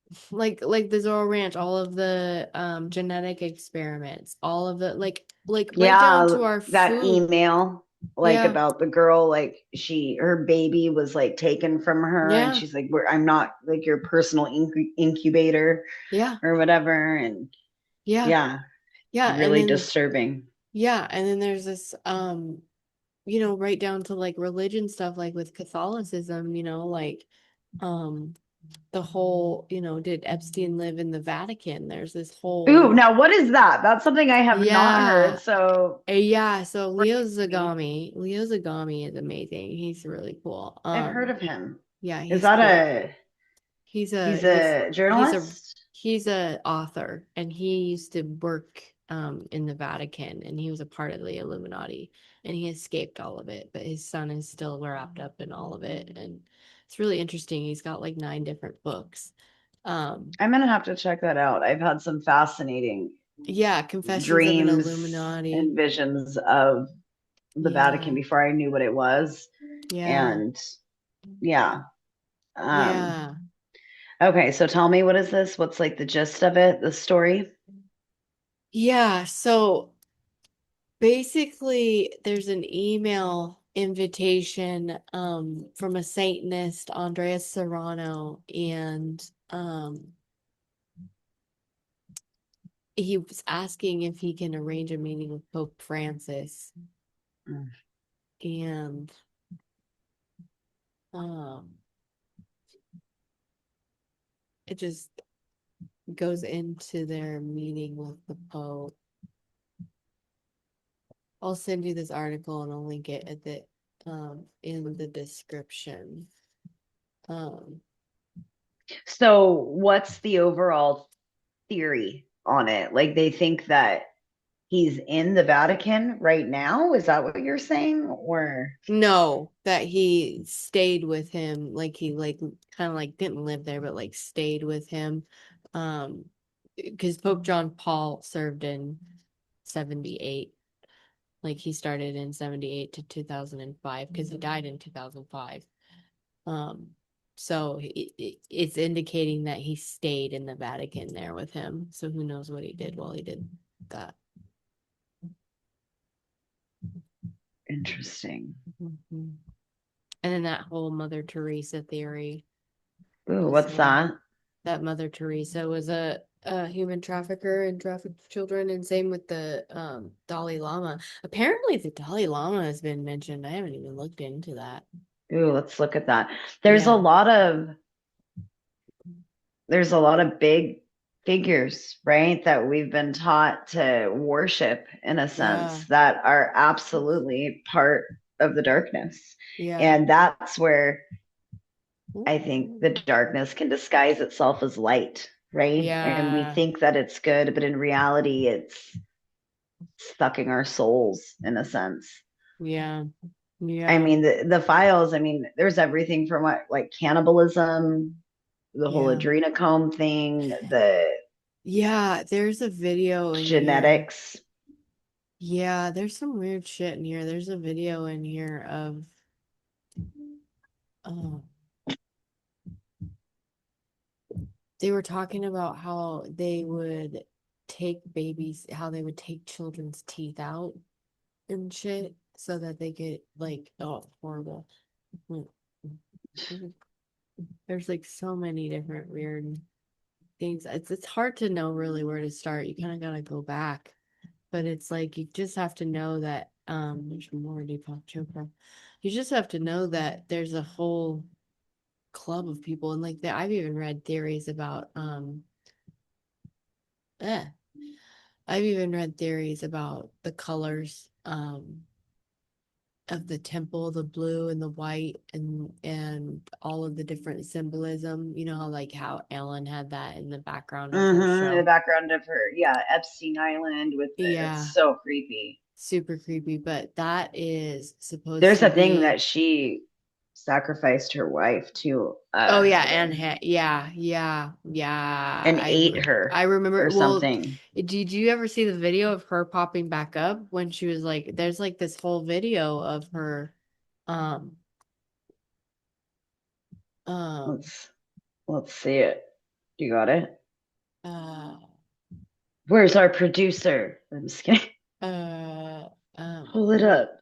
the Zorro Ranch, all of the genetic experiments, all of the like right down yeah, to our that food. email like Yeah. about the girl, like her baby was like taken from her, and Yeah. she's like, I'm not like your personal incubator Yeah. or whatever, and Yeah. yeah, Yeah. And really then disturbing. yeah, and then there's this right down to like religion stuff like with Catholicism, like um the whole, did Epstein live in the Vatican? There's this Ooh, whole, now what is that? That's something I have not heard. yeah. So Yeah, so me. Leo Zagami is amazing. He's really cool. I've heard of him. Yeah, Is he's that cool. a He's a he's he's a he's a journalist? he's a author, and he used to work in the Vatican, and he was a part of the Illuminati, and he escaped all of it, but his son is still wrapped up in all of it, and it's really interesting. He's got like 9 different books. Um I'm gonna have to check that out. I've had some fascinating yeah, Confessions of an dreams Illuminati. and visions of the Vatican Yeah. before I knew what it was. Yeah. And yeah. Um, Yeah. okay, so tell me, what is this? What's like the gist of it, the story? Yeah, so basically, there's an email invitation from a Satanist, Andreas Serrano, and he was asking if he can arrange a meeting with Pope Francis. Mm. And um it just goes into their meeting with the Pope. I'll send you this article and I'll link it at the in the description. Um So, what's the overall theory on it? Like, they think that he's in the Vatican right now? Is that what you're saying? Or, No, that he stayed with him, like he like kind of like didn't live there, but like stayed with him. Um, because Pope John Paul served in 78. Like he started in 78 to 2005 because he died in 2005. Um, so it's indicating that he stayed in the Vatican there with him. So who knows what he did while he did that. interesting. Mhm. And then that whole Mother Teresa theory Ooh, as what's well. that? That Mother Teresa was a human trafficker and trafficked children, and same with the Dalai Lama. Apparently, the Dalai Lama has been mentioned. I haven't even looked into that. Ooh, let's look at that. There's a Yeah, lot of there's a lot of big figures, right, that we've been taught to worship in a yeah, sense that are absolutely part of the darkness. yeah, And that's where I think the darkness can disguise itself as light, right? And we yeah, think that it's good, but in reality, it's sucking our souls in a sense. yeah, I yeah, mean, the files, I mean, there's everything from what, like cannibalism, the whole yeah, adrenochrome thing, the yeah. There's a video in here. genetics. Yeah, there's some weird shit in here. There's a video in here of oh, they were talking about how they would take babies, how they would take children's teeth out and shit so that they could like oh horrible. There's like so many different weird things. It's hard to know really where to start. You kind of gotta go back, but it's like you just have to know that there's more Deepak Chopra. You just have to know that there's a whole club of people, and like that I've even read theories about eh, I've even read theories about the colors of the temple, the blue and the white and all of the different symbolism. You know how like how Ellen had that in the background of her The show. background of her, yeah, Epstein Island with it's Yeah, so creepy. super creepy, but that is supposed There's to a thing be that she sacrificed her wife to oh yeah, yeah, yeah, yeah. and ate her I remember or well, something. did you ever see the video of her popping back up when she was like there's like this whole video of her um um Let's let's see it. You got it? uh Where's our producer? I'm just kidding. uh Pull it up.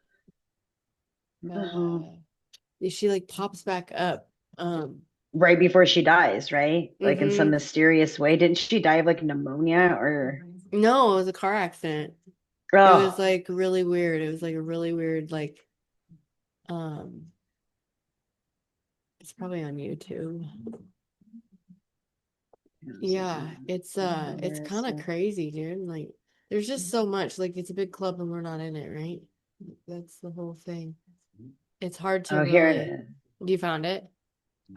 What the hell? uh she like pops back up. Right before she dies, right? Like in some Mm-hmm. mysterious way. Didn't she die of like pneumonia or No, it was a car accident. It was oh like really weird. It was like a really weird like um it's probably on YouTube. Yeah, it's There is kind of crazy, dude. Like there's just so much. Like it's a big club and we're not in it, right? That's the whole thing. It's hard to oh, here it really. is. You found it?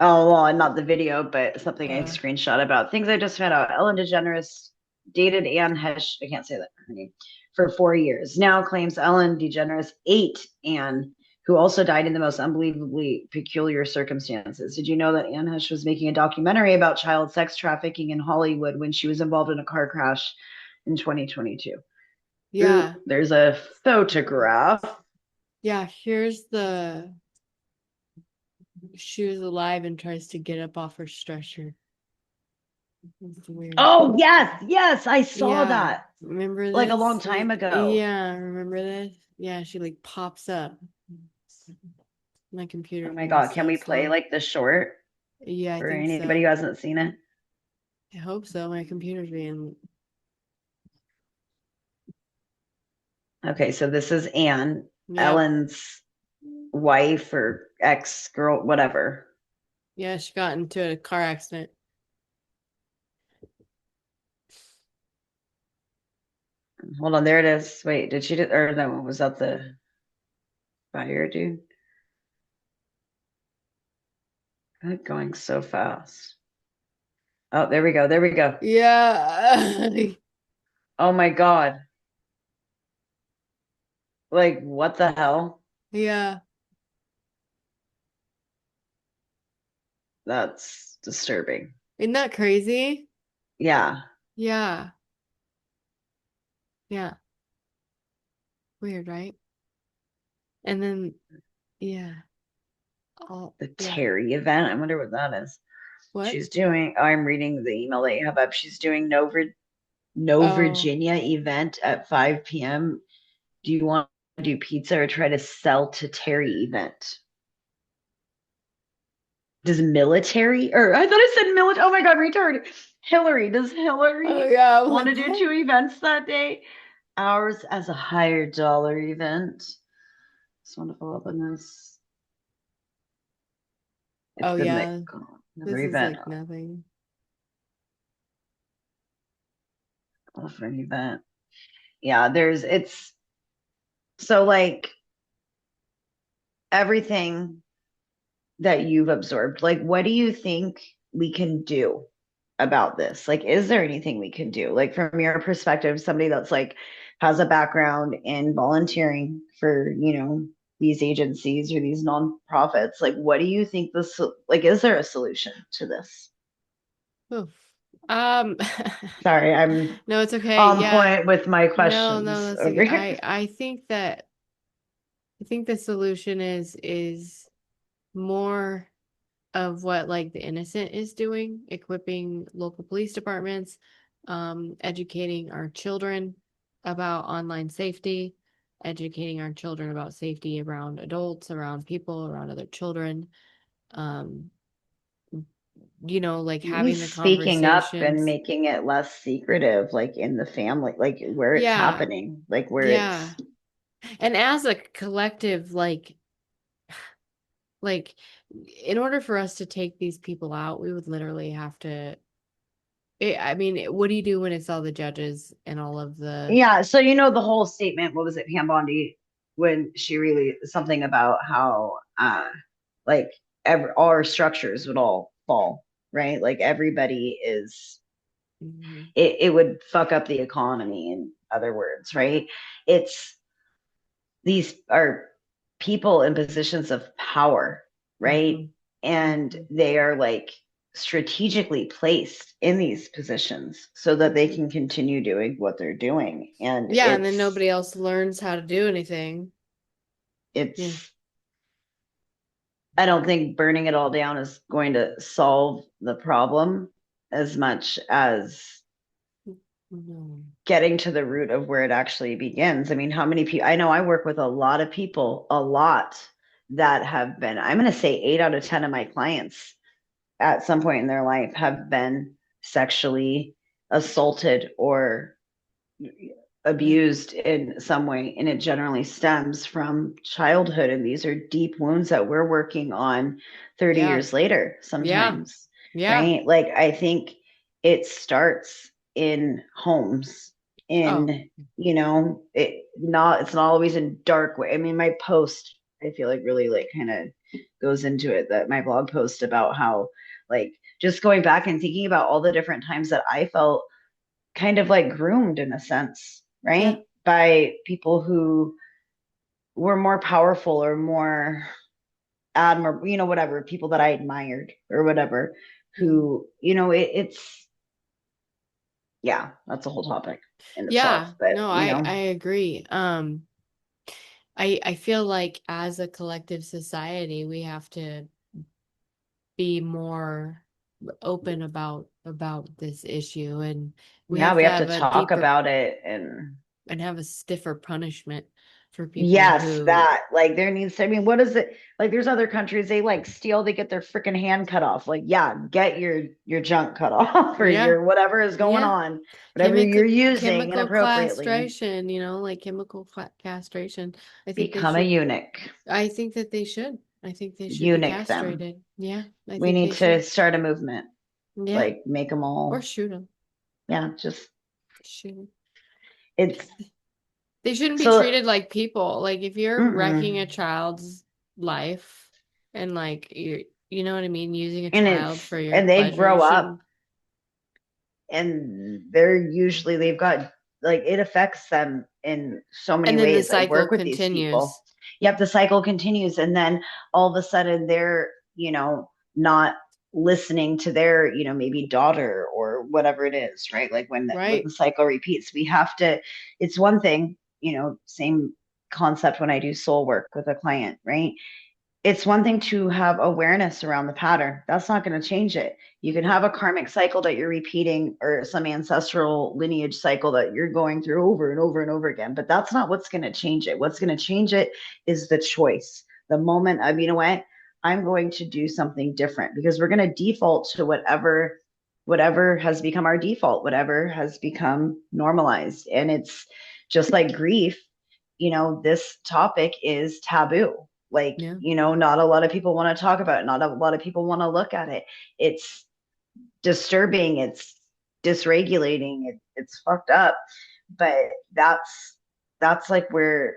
Oh, well, not the video, but something I Uh, screenshot about things I just found out. Ellen DeGeneres dated Anne Hesh, I can't say that her name, for 4 years. Now claims Ellen DeGeneres ate Anne, who also died in the most unbelievably peculiar circumstances. Did you know that Anne Hesh was making a documentary about child sex trafficking in Hollywood when she was involved in a car crash in 2022? Ooh, yeah. there's a photograph. Yeah, here's the she was alive and tries to get up off her stretcher. It's weird. Oh, yes, yes, I saw Yeah, that remember like a long this? time ago. Yeah, remember this? Yeah, she like pops up. My Oh computer's my being God, can so we play slow. like the short Yeah, I for think anybody so. who hasn't seen it? I hope so. My computer's being. Okay, so this is Anne, Yep. Ellen's wife or ex girl, whatever. Yeah, she got into a car accident. Hold on, there it is. Wait, did she do, or no, was that the fire dude? God, going so fast. Oh, there we go. There we go. Yeah. Oh my God. Like, what the hell? Yeah. That's disturbing. Isn't that crazy? Yeah. Yeah. Yeah. Weird, right? And then, yeah. Oh, The yeah. Terry event. I wonder what that is. What? She's doing, oh, I'm reading the email that you have up. She's doing No Oh, Virginia event at 5 p.m. Do you want to do pizza or try to sell to Terry event? Does military, or I thought I said military. Oh my God, retard. Hillary, does oh Hillary yeah. I'm want like, to do what? 2 events that day? Ours as a higher dollar event. Just want to follow up on this. It's Oh been like yeah. another This is event, like nothing. offer an event. Yeah, it's so like everything that you've absorbed, like what do you think we can do about this? Like, is there anything we can do? Like from your perspective, somebody that's like has a background in volunteering for, these agencies or these nonprofits, like what do you think this like is there a solution to this? Oof. Um, Sorry, I'm no, it's okay. on Yeah. point with my No, no, questions that's over okay. here. I think the solution is more of what like the innocent is doing, equipping local police departments, educating our children about online safety, educating our children about safety around adults, around people, around other children. Um, like Maybe having the speaking up and conversations. making it less secretive, like in the family, like where it's Yeah, happening, like where yeah. it's And as a collective, like in order for us to take these people out, we would literally have to I mean, what do you do when it's all the judges and all of the yeah. So the whole statement. What was it, Pam Bondi, when she really something about how like all our structures would all fall, right? Like everybody is Mhm, it would fuck up the economy. In other words, right? It's these are people in positions of power, right? mhm, And mhm. they are like strategically placed in these positions so that they can continue doing what they're doing. And Yeah, and then nobody else learns how to do anything. Yeah. it's I don't think burning it all down is going to solve the problem as much as Mhm. getting to the root of where it actually begins. I mean, how many people I know I work with a lot of people, a lot that have been, I'm going to say 8 out of 10 of my clients at some point in their life have been sexually assaulted or Yeah. abused in some way. And it generally stems from childhood. And these are deep wounds that we're working on 30 Yeah. years later, Yeah. sometimes, Yeah. right? Like, I think. it starts in homes, Oh, in, it's not always in dark way. I mean, my post, I feel like really like kind of goes into it, that my blog post about how like just going back and thinking about all the different times that I felt kind of like groomed in a sense, yeah. right? By people who were more powerful or more admirable, whatever, people that I admired or whatever, Yeah. who, it's, yeah, that's a whole topic in itself. Yeah. But, No, I agree. I feel like as a collective society, we have to be more open about this issue, and we yeah, have we to have to have a talk deeper about it. And and have a stiffer punishment for people yes, who, that like there needs to, I mean, what is it? Like there's other countries, they like steal, they get their freaking hand cut off. Like, yeah, get your junk cut off, or yeah, your whatever is going yeah, on, whatever you're using chemical inappropriately. castration, like castration. I think they Become a should. eunuch. I think that they should. I think they should be Eunuch them. castrated. Yeah, I We think need they to should. start a movement, Yeah, like make them or all, shoot them. yeah, just Shoot 'em. it's They shouldn't be so treated like people. Like if you're wrecking a mm-mm. child's life and like you know what I mean, using a And child for your and they pleasure, you grow up shouldn't. and they've got, like, it affects them in so many And then the ways. I cycle work with these people. continues. Yep, the cycle continues, and then all of a sudden they're, not listening to their, maybe daughter or whatever it is, right? Like when the Right. cycle repeats, we have to, it's one thing, same concept when I do soul work with a client, right? It's one thing to have awareness around the pattern. That's not going to change it. You can have a karmic cycle that you're repeating, or some ancestral lineage cycle that you're going through over and over and over again, but that's not what's going to change it. What's going to change it is the choice. The moment of, you know what, I'm going to do something different, because we're going to default to whatever has become our default, whatever has become normalized. And it's just like grief, this topic is taboo. Like, Yeah. not a lot of people want to talk about it. Not a lot of people want to look at it. It's disturbing. It's dysregulating. It's fucked up. But that's like where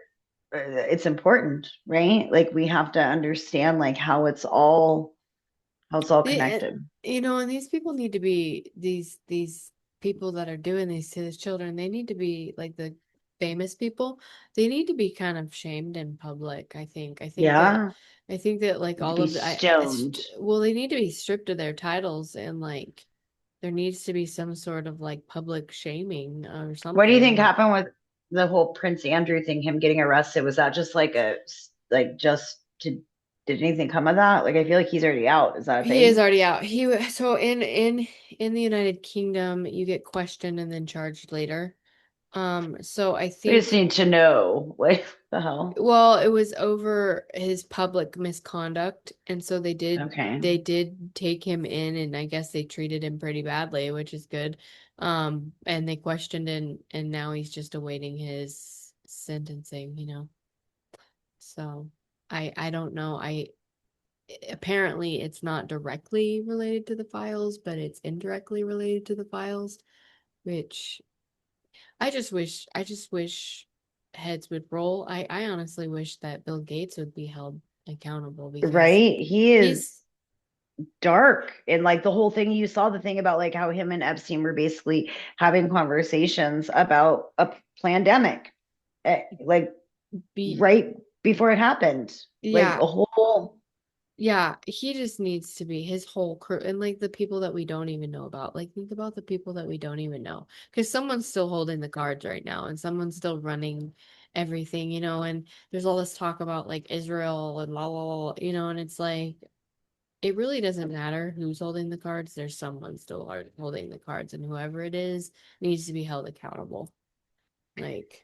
it's important, right? Like we have to understand like how it's all The, connected. and these people need to be these people that are doing these to these children. They need to be like the famous people. They need to be kind of shamed in public. I think. Yeah. I think that like To all be of the, stoned. well, they need to be stripped of their titles, and like there needs to be some sort of like public shaming or What do you something. think Like happened with the whole Prince Andrew thing, him getting arrested? Was that just like just to, did anything come of that? Like, I feel like he's already out. Is that a he is thing? already out. So in the United Kingdom, you get questioned and then charged later. So I We just think, need to know. Like, the hell? well, it was over his public misconduct, and so Okay. they did take him in, and I guess they treated him pretty badly, which is good. And they questioned, and now he's just awaiting his sentencing. So I don't know. I apparently it's not directly related to the files, but it's indirectly related to the files, which I just wish heads would roll. I honestly wish that Bill Gates would be held accountable because Right? He is he's dark. And like the whole thing, you saw the thing about like how him and Epstein were basically having conversations about a pandemic, like be right before it happened. Like yeah, a whole, yeah, he just needs to be his whole crew and like the people that we don't even know about. Like think about the people that we don't even know because someone's still holding the cards right now and someone's still running everything, and there's all this talk about like Israel and la la la, and it's like it really doesn't matter who's holding the cards. There's someone still holding the cards, and whoever it is needs to be held accountable. Like,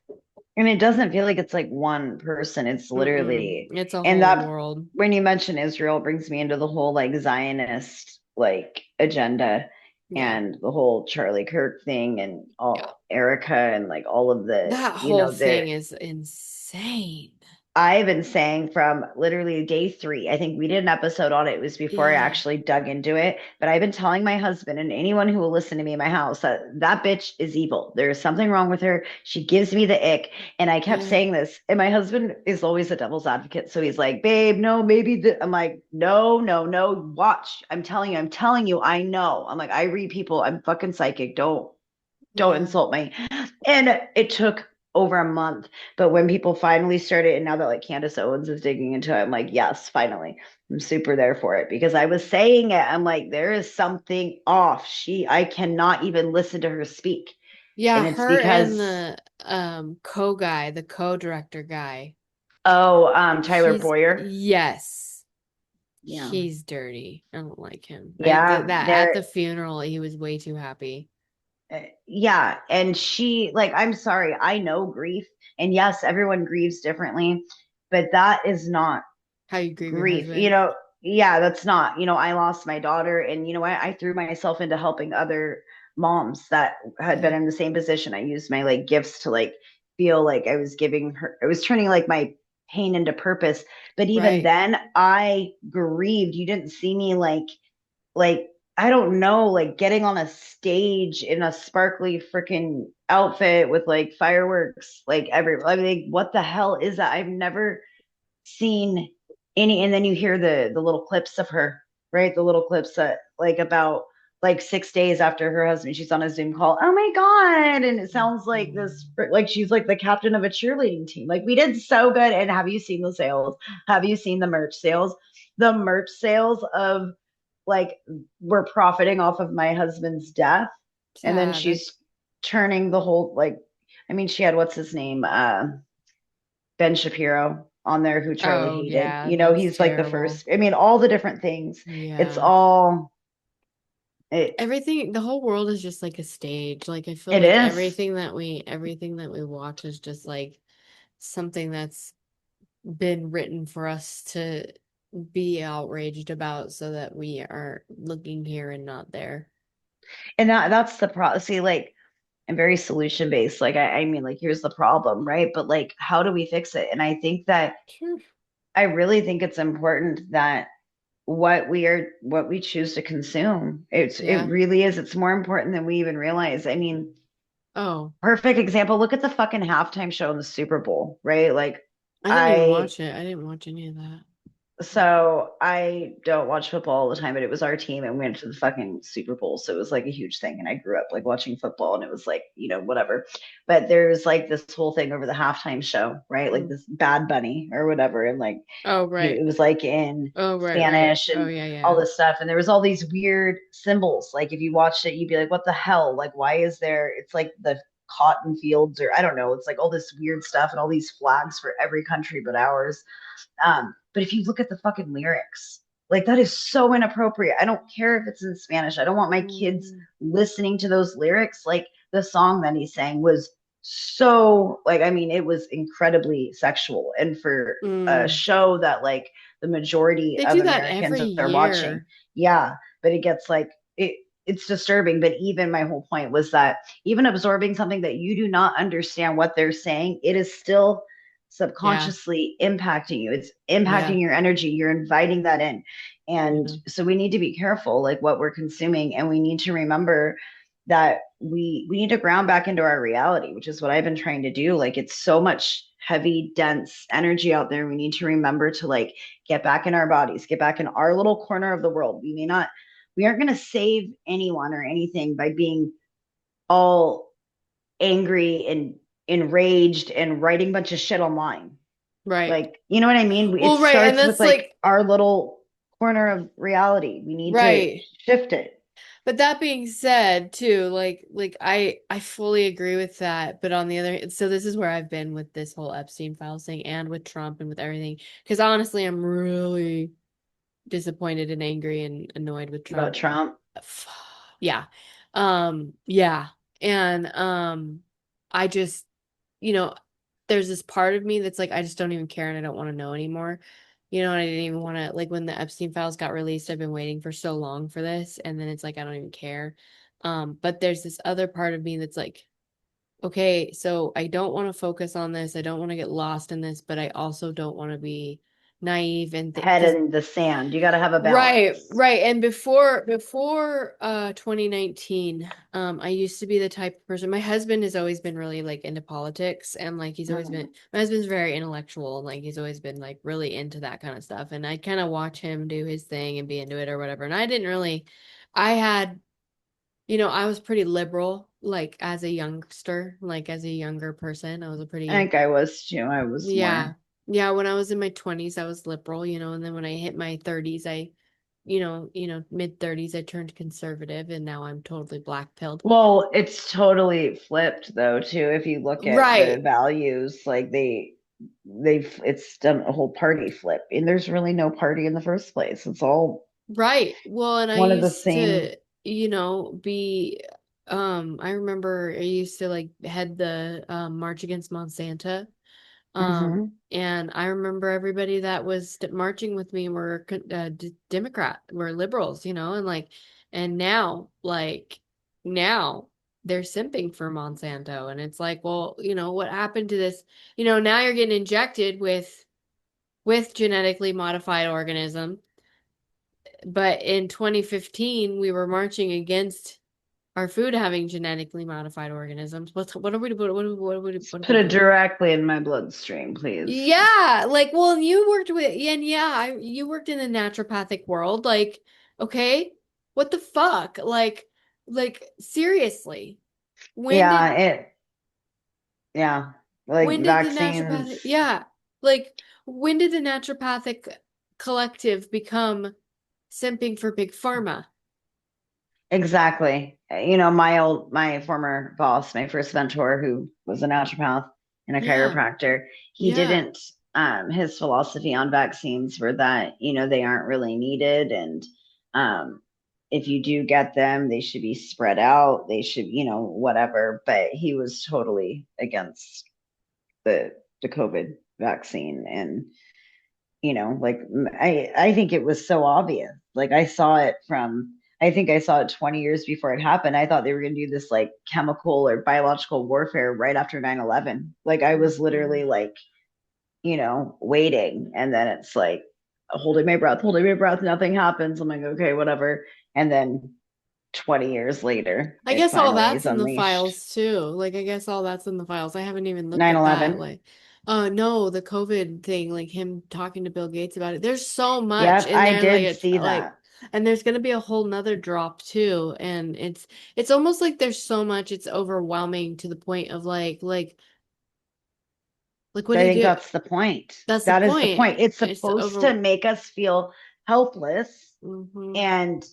and it doesn't feel like it's like one person. It's literally, it's a and whole that, world. when you mention Israel, brings me into the whole like Zionist like agenda, Yeah, and the whole Charlie Kirk thing, and yeah. all Erica, and like all of the, That whole the thing is insane. I've been saying from literally day 3. I think we did an episode on it. It was before I Yeah. actually dug into it. But I've been telling my husband and anyone who will listen to me in my house that that bitch is evil. There's something wrong with her. She gives me the ick. And I kept Yeah. saying this. And my husband is always a devil's advocate. So he's like, babe, no, maybe I'm like, no, no, no. Watch. I'm telling you, I know. I'm like, I read people. I'm fucking psychic. Don't Yeah. insult me. And it took over a month. But when people finally started, and now that like Candace Owens is digging into it, I'm like, yes, finally. I'm super there for it because I was saying it. I'm like, there is something off. I cannot even listen to her speak. Yeah, And it's her and because, the co-guy, the co-director guy. oh, Tyler He's Boyer. yes. Yeah. He's dirty. I don't like him. Yeah. That at There, the funeral, he was way too happy. yeah. And she, like, I'm sorry. I know grief. And yes, everyone grieves differently, but that is not How you grieve your grief, husband? yeah, that's not, I lost my daughter, and you know what, I threw myself into helping other moms that had been Yeah. in the same position. I used my like gifts to like feel like I was turning like my pain into purpose. But even Right. then I grieved. You didn't see me like I don't know, like getting on a stage in a sparkly freaking outfit with like fireworks, like I mean, like, what the hell is that? I've never seen any. And then you hear the little clips of her, right, the little clips that like about like 6 days after her husband, she's on a Zoom call, oh my god, and it sounds like this, Mhm. like she's like the captain of a cheerleading team. Like we did so good. And have you seen the sales? Have you seen the merch sales? The merch sales of like, we're profiting off of my husband's death. And then Sad. she's turning the whole like, I mean, she had, what's his name, Ben Shapiro on there, who Charlie Oh, hated. yeah, that's He's like the terrible. first. I mean, all the different things. It's Yeah. all it. Everything, the whole world is just like a stage. Like I feel It like is. everything that we watch is just like something that's been written for us to be outraged about so that we are looking here and not there. And that's the problem. See, like, I'm very solution based. Like, I mean, like, here's the problem, right? But like, how do we fix it? And I think that Sure. I really think it's important that what we choose to consume, it Yeah. really is. It's more important than we even realize. I mean, Oh, perfect example. Look at the fucking halftime show in the Super Bowl, right? Like, I didn't even I watch it. I didn't watch any of that. so I don't watch football all the time, but it was our team and we went to the fucking Super Bowl. So it was like a huge thing. And I grew up like watching football and it was like, whatever. But there's like this whole thing over the halftime show, right? Like Mm. this Bad Bunny or whatever. And like Oh, right. it was like in Oh, right, right. Spanish Oh, and yeah, all yeah. this stuff. And there was all these weird symbols. Like if you watched it, you'd be like, what the hell? Like, why is there, it's like the cotton fields, or I don't know. It's like all this weird stuff and all these flags for every country but ours. But if you look at the fucking lyrics, like that is so inappropriate. I don't care if it's in Spanish. I don't want my kids Mm, listening to those lyrics. Like the song that he sang was so like, I mean, it was incredibly sexual. And for a mm. show that like the majority They of do that Americans every are watching, year. yeah, but it gets like it's disturbing. But even my whole point was that even absorbing something that you do not understand what they're saying, it is still Yeah, subconsciously impacting you. It's yeah, impacting your energy. You're inviting that in. And yeah. so we need to be careful like what we're consuming, and we need to remember that we need to ground back into our reality, which is what I've been trying to do. Like it's so much heavy, dense energy out there. We need to remember to like get back in our bodies, get back in our little corner of the world. We aren't going to save anyone or anything by being all angry and enraged and writing a bunch of shit online. Right. Like, you know what I mean? It Well, right, and starts with that's like like our little corner of reality. We need to right. shift it. But that being said, too, like I fully agree with that. But on the other, so this is where I've been with this whole Epstein Files thing and with Trump and with everything. Because honestly, I'm really disappointed and angry and annoyed with About Trump. Trump. Yeah. Yeah. And I just, you know, there's this part of me that's like, I just don't even care and I don't want to know anymore. And I didn't even want to, like, when the Epstein files got released, I've been waiting for so long for this. And then it's like, I don't even care. But there's this other part of me that's like, okay, so I don't want to focus on this. I don't want to get lost in this, but I also don't want to be naive and Head because in the sand. You got to have a right, balance. right. And before 2019, I used to be the type of person. My husband has always been really like into politics and like he's always been Mhm. my husband's very intellectual and like he's always been like really into that kind of stuff. And I kind of watch him do his thing and be into it or whatever. And I didn't really I had, I was pretty liberal like as a youngster, like as a younger person. I was a I pretty think I was too. I was yeah. more. Yeah, when I was in my 20s, I was liberal, and then when I hit my 30s, mid 30s, I turned conservative and now I'm totally black pilled. Well, it's totally flipped though too. If you look at the Right. values, like it's done a whole party flip, and there's really no party in the first place. It's all Right. Well, and I one of the used same. to, be I remember I used to like head the March Against Monsanto. Hmm. And I remember everybody that was marching with me were Democrat, were liberals, and like, and now they're simping for Monsanto, and it's like, well, what happened to this? Now you're getting injected with genetically modified organism, but in 2015 we were marching against our food having genetically modified organisms. What are we what are Put we it doing? directly in my bloodstream, please. Yeah, like, well, and you worked with, and yeah, you worked in the naturopathic world. Like, okay, what the fuck? Like, seriously, when Yeah, did, yeah, like when did the naturopathic, vaccines. yeah, like, when did the naturopathic collective become simping for big pharma? Exactly. My former boss, my first mentor, who was a naturopath and a Yeah, chiropractor, he yeah, didn't, his philosophy on vaccines were that, they aren't really needed. And um, if you do get them, they should be spread out. They should, whatever. But he was totally against the COVID vaccine. And like I think it was so obvious. Like I think I saw it 20 years before it happened. I thought they were going to do this like chemical or biological warfare right after 9/11. Like I was mhm. literally like, waiting, and then it's like holding my breath, nothing happens. I'm like, okay, whatever. And then 20 years later, I it guess all finally is that's in the unleashed. files too. Like, I guess all that's in the files. I haven't even looked at that. 9/11. Like, no, the COVID thing, like him talking to Bill Gates about it. There's so much Yep, in I there. Like, did it's see like, that. and there's gonna be a whole nother drop too. And it's almost like there's so much, it's overwhelming to the point of like, what I do you think do? that's the point. That's the That is the point. point. It's It's supposed to over. make us feel helpless Mm-hmm. and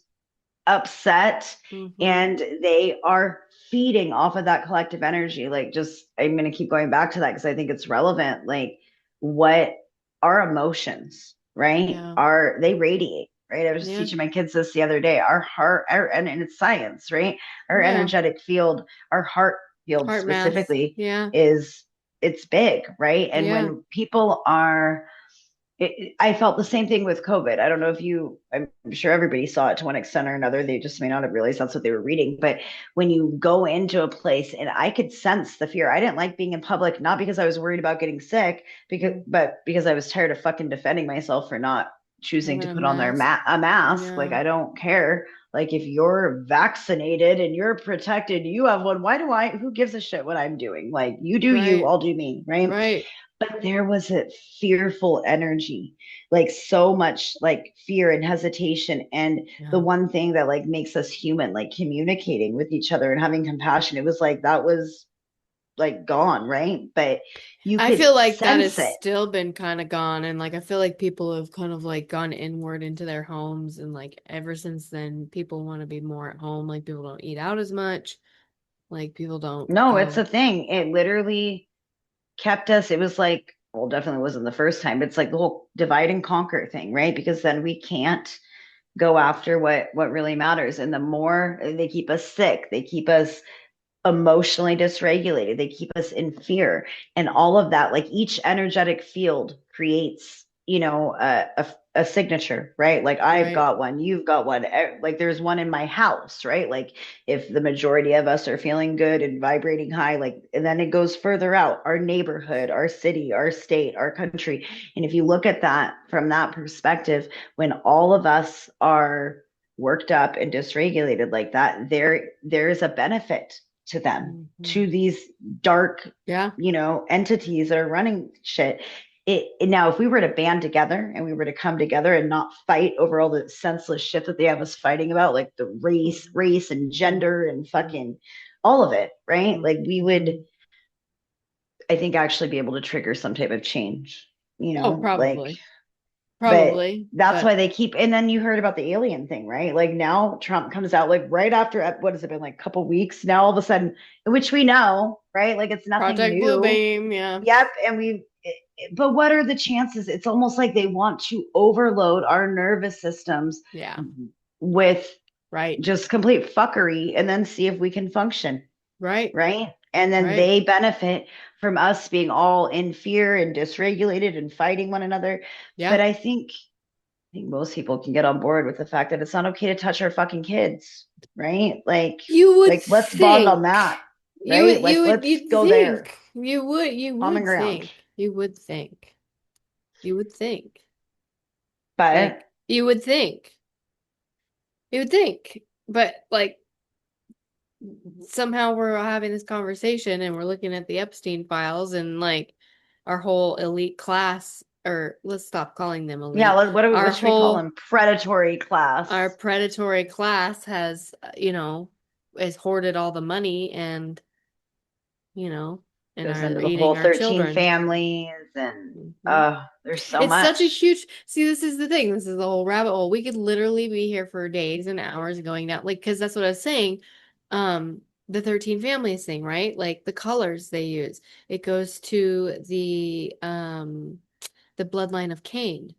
upset. Mm-hmm. And they are feeding off of that collective energy. Like, just, I'm going to keep going back to that because I think it's relevant. Like, what our emotions, right? Yeah. Are they radiate? Right. I was just Yeah. teaching my kids this the other day. Our heart, and it's science, right? Our Yeah. energetic field, our heart field Heart math. specifically, Yeah. is it's big, right? And Yeah. when people are I felt the same thing with COVID. I don't know if I'm sure everybody saw it to one extent or another. They just may not have realized that's what they were reading. But when you go into a place, and I could sense the fear. I didn't like being in public, not because I was worried about getting sick, Mm. but because I was tired of fucking defending myself for not choosing Having to a put on mask. a mask. Like, Yeah. I don't care. Like, if you're vaccinated and you're protected, you have one. Who gives a shit what I'm doing? Like, you do you, Right. I'll do me, right? Right. But there was a fearful energy, like so much like fear and hesitation. And the Yeah. one thing that like makes us human, like communicating with each other and having compassion, it was like that was like gone, right? But you I could feel like that has sense it. still been kind of gone. And like, I feel like people have kind of like gone inward into their homes. And like, ever since then, people want to be more at home. Like, people don't eat out as much. Like, people don't No, it's a go. thing. It literally kept us. It was like, well, definitely wasn't the first time. It's like the whole divide and conquer thing, right? Because then we can't go after what really matters. And the more they keep us sick, they keep us emotionally dysregulated, they keep us in fear, and all of that. Like, each energetic field creates, a signature, right? Like I've Right. got one, you've got one. Like there's one in my house, right? Like if the majority of us are feeling good and vibrating high, like, and then it goes further out, our neighborhood, our city, our state, our country. And if you look at that from that perspective, when all of us are worked up and dysregulated like that, there's a benefit to them, Hmm. to these dark, Yeah. entities that are running shit. Now, if we were to band together and we were to come together and not fight over all the senseless shit that they have us fighting about, like the race and gender and fucking all of it, right? Like we would, Mm-hmm. I think, actually be able to trigger some type of change, Oh, like, probably. but Probably. that's But why they keep. And then you heard about the alien thing, right? Like now Trump comes out like right after, what has it been, like a couple weeks now, all of a sudden, which we know, right? Like it's nothing Project new. Bluebeam, yeah. Yep. And but what are the chances? It's almost like they want to overload our nervous systems Yeah. with Right. just complete fuckery and then see if we can function, Right. right? And then Right. they benefit from us being all in fear and dysregulated and fighting one another. But Yeah. I think most people can get on board with the fact that it's not okay to touch our fucking kids, right? You would Let's bond on think. that, right? Like let's You'd go there, think. You common would ground. think. You would think. You would think. But Like, you would think. You would think. But like somehow we're having this conversation and we're looking at the Epstein files and like our whole elite class, or let's stop calling them yeah, elite. Our what should we call whole them? Predatory our class. predatory class has, has hoarded all the money and, you know, and Goes are into the eating whole our 13 children. families and Hmm. there's so It's such a much. huge, see, this is the thing. This is the whole rabbit hole. We could literally be here for days and hours going down, like, because that's what I was saying. The 13 families thing, right? Like the colors they use. It goes to the bloodline of Cain.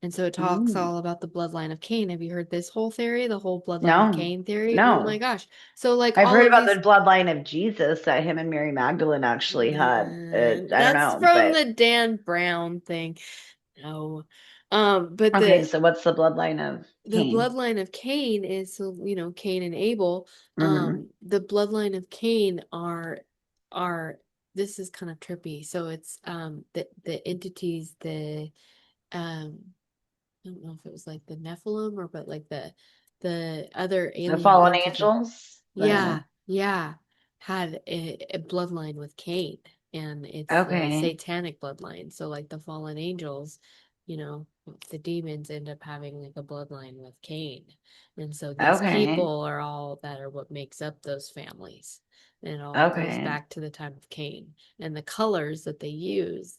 And so it talks Mm. all about the bloodline of Cain. Have you heard this whole theory, the whole bloodline of No, Cain theory? Oh my no. gosh. So like I've all heard of about the these, bloodline of Jesus that him and Mary Magdalene actually had. I don't that's know, from but the Dan Brown thing. No. But okay. So what's the bloodline of the Cain? bloodline of Cain is, so Cain and Abel. Hmm. The bloodline of Cain are this is kind of trippy. So it's the entities, um I don't know if it was like the Nephilim or but like the other The alien fallen entity. angels. Yeah, yeah. Had a bloodline with Cain, and it's the Okay. satanic bloodline. So like the fallen angels, the demons end up having like a bloodline with Cain. And so these Okay. people are all that are what makes up those families. And it all goes Okay. back to the time of Cain. And the colors that they use,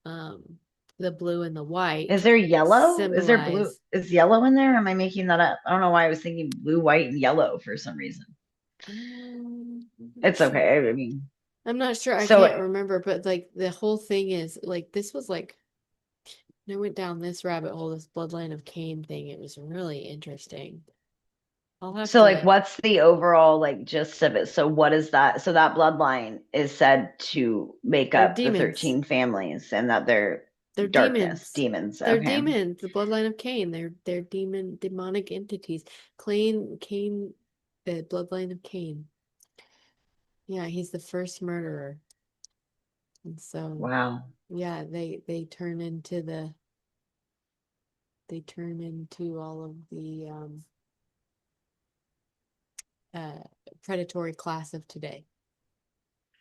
um the blue and the Is white, there yellow? Is there blue? symbolize. Is yellow in there? Am I making that up? I don't know why I was thinking blue, white, and yellow for some reason. I'm not It's sure. okay. I mean, I'm not sure. I so can't remember, but like the whole thing is like this was like I went down this rabbit hole, this bloodline of Cain thing. It was really interesting. I'll have so like to. what's the overall like gist of it? So what is that? So that bloodline is said to make They're up the demons. 13 families and that they're They're darkness, demons. demons. They're Okay. demons. The bloodline of Cain. They're demonic entities. Cain, the bloodline of Cain. Yeah, he's the first murderer. And so Wow. yeah, they turn into all of the uh predatory class of today.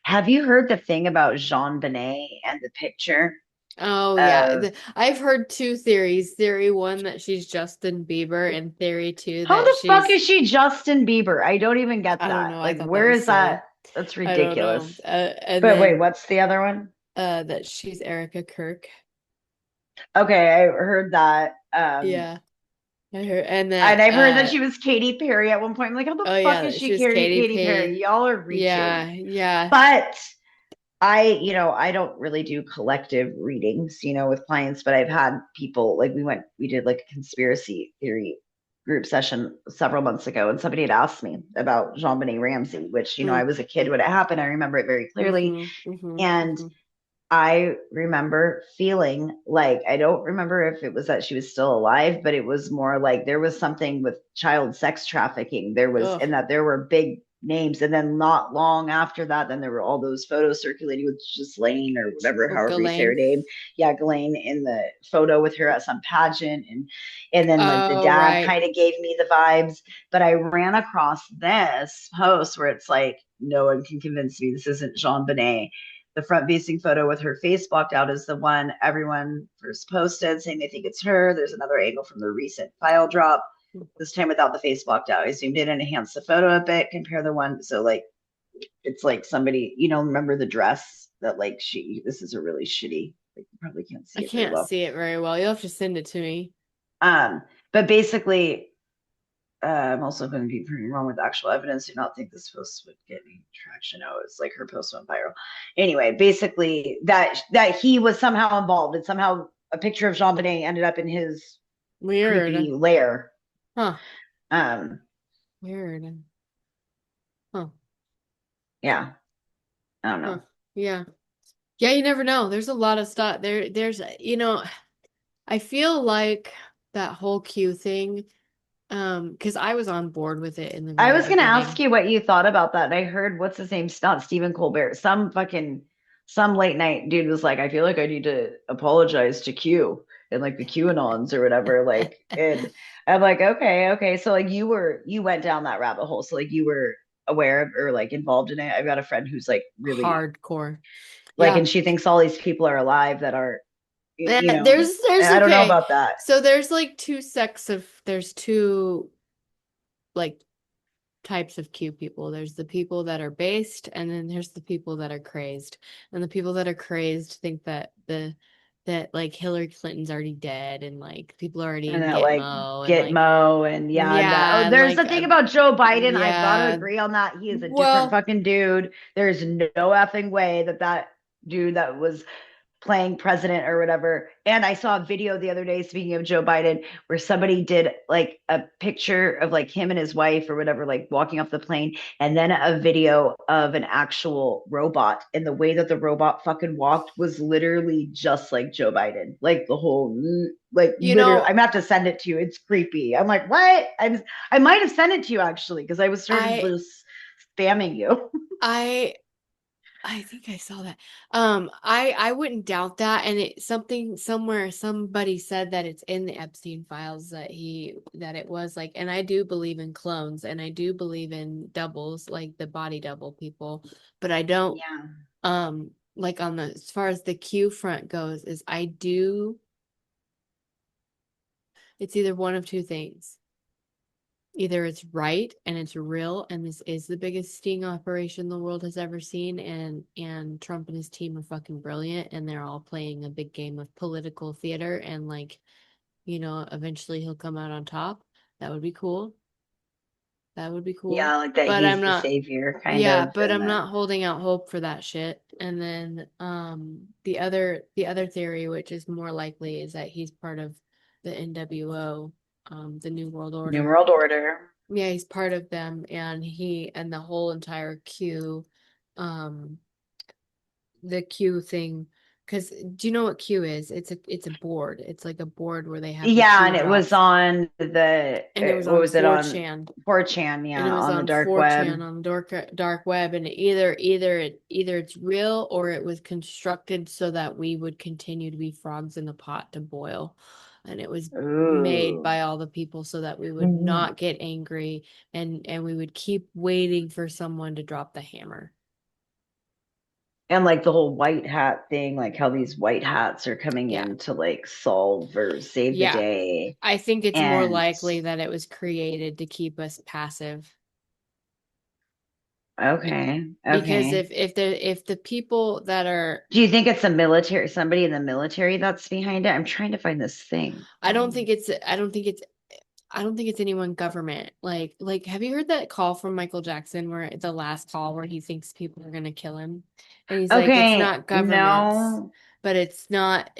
Have you heard the thing about Jean Bonnet and the picture Oh yeah, of I've heard two theories. Theory one that she's Justin Bieber, and theory two how that the fuck she's is she Justin Bieber? I don't even get I don't that. know. I Like, thought that where was is that? silly. That's I don't know. ridiculous. And But wait, then what's the other one? that she's Erica Kirk. Okay, I heard that. Yeah, I heard, and And that I've heard that she was Katy Perry at one point. I'm like, how the oh fuck yeah, is that she she was Katy Katy Perry? Perry. Y'all are reaching. Yeah, yeah. But I don't really do collective readings, with clients, but I've had people like we did like a conspiracy theory group session several months ago, and somebody had asked me about Jean Benet Ramsey, which, I Mm, was a kid when it happened. I remember it very clearly. mm-hmm, mm-hmm, And mm-hmm. I remember feeling like, I don't remember if it was that she was still alive, but it was more like there was something with child sex trafficking. There was, Ugh. and that there were big names. And then not long after that, then there were all those photos circulating with just Lane or whatever, Oh, however you say her Ghislaine. name. Yeah, Ghislaine in the photo with her at some pageant. And then like the Oh, dad right. kind of gave me the vibes. But I ran across this post where it's like, no one can convince me this isn't Jean Bonnet. The front facing photo with her face blocked out is the one everyone first posted saying they think it's her. There's another angle from the recent file drop, this time without the face blocked out. I zoomed in and enhanced the photo a bit, compare the one. So like it's like somebody, remember the dress that like this is a really shitty, like you probably can't I see it very can't well. see it very well. You'll have to send it to me. Um, but basically, I'm also going to be pretty wrong with actual evidence. Do not think this post would get any traction. Oh, it's like her post went viral. Anyway, basically that he was somehow involved, and somehow a picture of Jean Bonnet ended up in his creepy Weird. lair. Huh. Um, Weird. Huh. yeah, I don't Huh. know. Yeah. Yeah, you never know. There's a lot of stuff. There's, I feel like that whole Q thing, because I was on board with it in the I very was going to ask beginning. you what you thought about that. And I heard, what's his name? Not Stephen Colbert. Some late night dude was like, I feel like I need to apologize to Q and like the QAnons or whatever. Like, and I'm like, okay. So like you went down that rabbit hole. So like you were aware of or like involved in it. I've got a friend who's like really Hardcore. like, Yeah. and she thinks all these people are alive that are, There's and I don't know okay. about that. So there's like there's two like types of Q people. There's the people that are based, and then there's the people that are crazed. And the people that are crazed think that that like Hillary Clinton's already dead, and like people are already And in that like Gitmo, and like Gitmo and yeah, and that. yeah, Oh, and there's like the thing about Joe Biden. I've got to yeah. agree on that. He is a different Well, fucking dude. There's no effing way that dude that was playing president or whatever. And I saw a video the other day, speaking of Joe Biden, where somebody did like a picture of like him and his wife or whatever, like walking off the plane, and then a video of an actual robot. And the way that the robot fucking walked was literally just like Joe Biden. Like the whole like you literally, know, I'm gonna have to send it to you. It's creepy. I'm like, what? I might have sent it to you actually, because I was started I just spamming you. I I think I saw that. I wouldn't doubt that, and it something somewhere somebody said that it's in the Epstein files that it was like, and I do believe in clones, and I do believe in doubles, like the body double people, but I don't Yeah. like on the as far as the Q front goes, is I do it's either one of two things. Either it's right and it's real and this is the biggest sting operation the world has ever seen, and Trump and his team are fucking brilliant and they're all playing a big game of political theater, and like, eventually he'll come out on top. That would be cool. That would be cool. Yeah, like that But I'm he's the not savior kind Yeah, of, but and I'm that. not holding out hope for that shit. And then the other theory, which is more likely, is that he's part of the NWO, the New World New Order. World Order. Yeah, he's part of them, and he and the whole entire um, the Q thing. Because do you know what Q is? It's a board. It's like a board where they have the Yeah, Q and it was drops, on and it was what on was it on 4chan, 4chan? and Yeah, it was on the on dark 4chan web. on the dark web, and either it's real or it was constructed so that we would continue to be frogs in the pot to boil, and it was made Ooh. by all the people so that we would not get angry, and we would keep waiting for someone to drop the hammer. And like the whole white hat thing, like how these white hats are coming Yeah. in to like solve or save the Yeah. day. I think it's more And likely that it was created to keep us passive. Be- okay, because okay. if the people that are Do you think it's a military, somebody in the military that's behind it? I'm trying to find this thing. I don't think it's anyone government. Like have you heard that call from Michael Jackson, where the last call where he thinks people are gonna kill him? And he's like, it's Okay, not governments, no. but it's not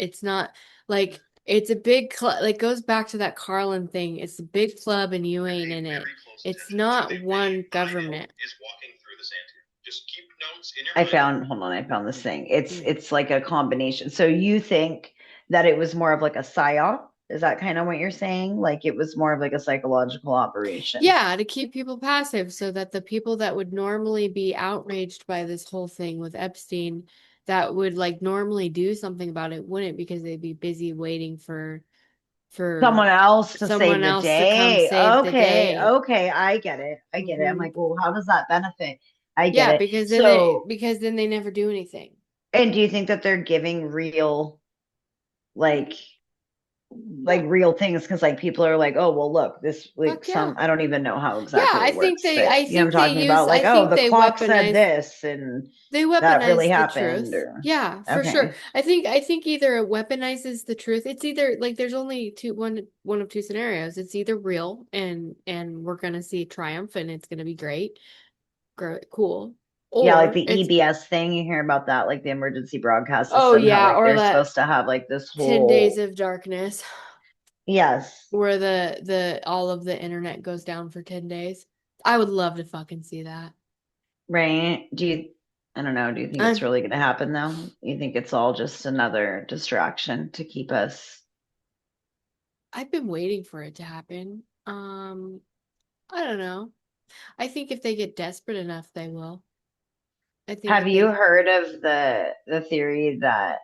like it's a big club, like goes back to that Carlin thing. It's a big club and you ain't in it. It's not one government. hold on, I found this thing. It's Mm. it's like a combination. So you think that it was more of like a psyop? Is that kind of what you're saying? Like it was more of like a psychological operation. Yeah, to keep people passive so that the people that would normally be outraged by this whole thing with Epstein, that would like normally do something about it, wouldn't, because they'd be busy waiting Someone for else to save someone the else to come day. save the Okay, day. okay, I get it. I get it. I'm Hmm. like, well, how does that benefit? I get Yeah, it. So, because then they never do anything. and do you think that they're giving real, like, Yeah, real things? Because like people are like, oh, well, look, this like fuck yeah. some I don't even know how Yeah, exactly it works, but you know, I'm talking about like, I oh, think the clock said this and they that really weaponize the happened, truth. or Yeah, for sure. okay, I think either it weaponizes the truth. It's either like there's only one of two scenarios. It's either real and we're gonna see triumph and it's gonna be great, great, cool. yeah, like Or the it's EBS thing, you hear about that, like the emergency broadcast oh system, how yeah, like or they're that supposed to have like this 10 days whole of darkness yes. where the all of the internet goes down for 10 days. I would love to fucking see that. Right. I don't know, do you think it's I'm really going to happen though? You think it's all just another distraction to keep us? I've been waiting for it to happen. I don't know. I think if they get desperate enough, they will. I think Have if you they. heard of the theory that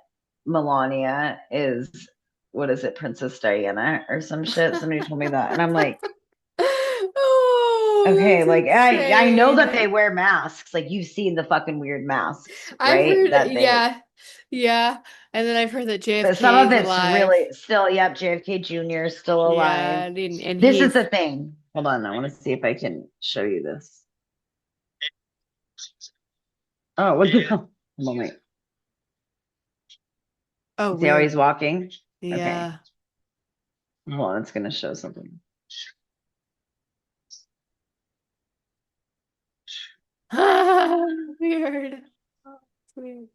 Melania is, what is it, Princess Diana or some shit? Somebody told me that. And I'm like, Oh, okay, that's like I know that they insane. wear masks. Like you've seen the fucking weird masks, I've right? heard, That they yeah, yeah. And then I've heard that but some JFK of is it's alive. really still, yep, JFK Jr. is still alive. Yeah, and This is he's. the thing. Hold on, I want to see if I can show you this. Oh, what the hell? Hold on, wait. Oh, See how weird. he's walking? Okay. Yeah. Hold on, it's gonna show something. Weird. Oh, it's weird.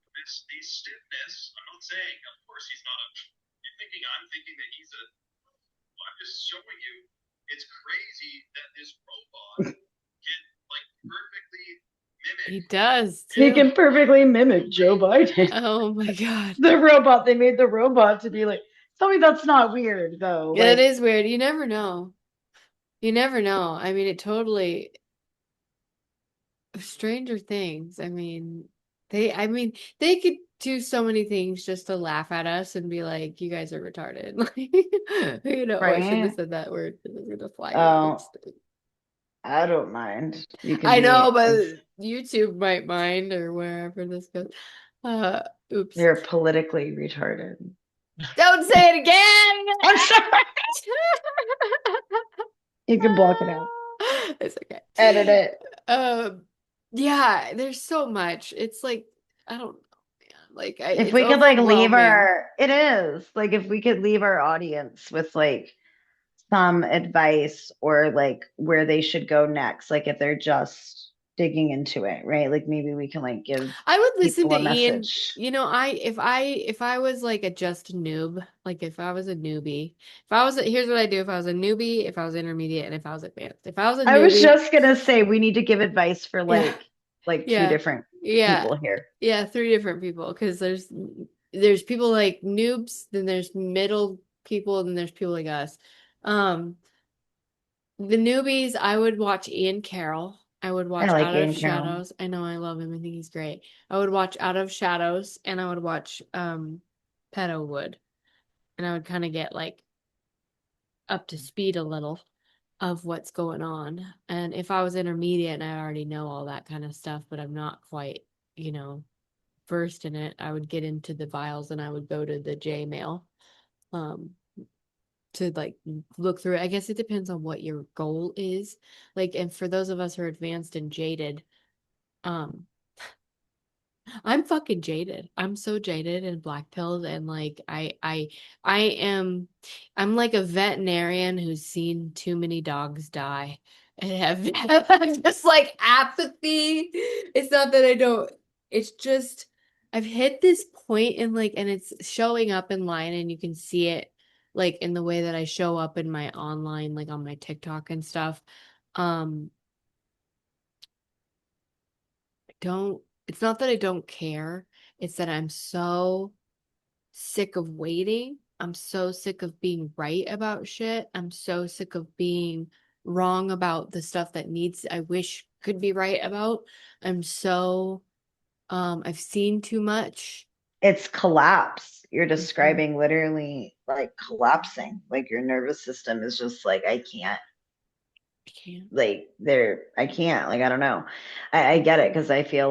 He does He too. can perfectly mimic Joe Biden. Oh my God. The robot, they made the robot to be like, tell me that's not weird though. Yeah, it Like, is weird. You never know. You never know. I mean, it totally Stranger Things. I mean, they could do so many things just to laugh at us and be like, you guys are retarded. Like, oh, I shouldn't have right? said that word. We're gonna flag me on Oh, Insta. I don't mind. You can I be, know, but YouTube might mind or wherever this goes. Uh, oops. you're politically retarded. Don't say it again. I'm sorry. You can block it out. It's Edit okay. it. Um, yeah, there's so much. It's like I don't know, man. If It's we could like leave overwhelming. it is like if we could leave our audience with like some advice or like where they should go next, like if they're just digging into it, right? Like maybe we can like give I would listen people to a Ian. message. If I was like a just noob, like if I was a newbie, here's what I do if I was a newbie, if I was intermediate, and if I was advanced. If I was a I was newbie, just gonna say we need to give advice for yeah, like two yeah, different yeah, people here. yeah, three different people because there's people like noobs, then there's middle people, and then there's people like us. Um, the newbies, I would watch Ian Carroll. I would I watch like Out of Ian Carroll. Shadows. I know I love him. I think he's great. I would watch Out of Shadows and I would watch Pedo Wood. And I would kind of get like up to speed a little of what's going on. And if I was intermediate and I already know all that kind of stuff, but I'm not quite, you know, versed in it, I would get into the vials and I would go to the J mail. Um, to like look through it. I guess it depends on what your goal is. Like, and for those of us who are advanced and jaded, um, I'm fucking jaded. I'm so jaded and black pilled and like I am I'm like a veterinarian who's seen too many dogs die and have just like apathy. It's not that I don't, it's just I've hit this point in like and it's showing up in line and you can see it like in the way that I show up in my online like on my TikTok and stuff. Um don't, it's not that I don't care. It's that I'm so sick of waiting. I'm so sick of being right about shit. I'm so sick of being wrong about the stuff that needs, I wish could be right about. I'm so, I've seen too much. It's collapse. You're Mhm. describing literally like collapsing. Like your nervous system is just like, I can't, I can't. like, I can't, like, I don't know. I get it because I feel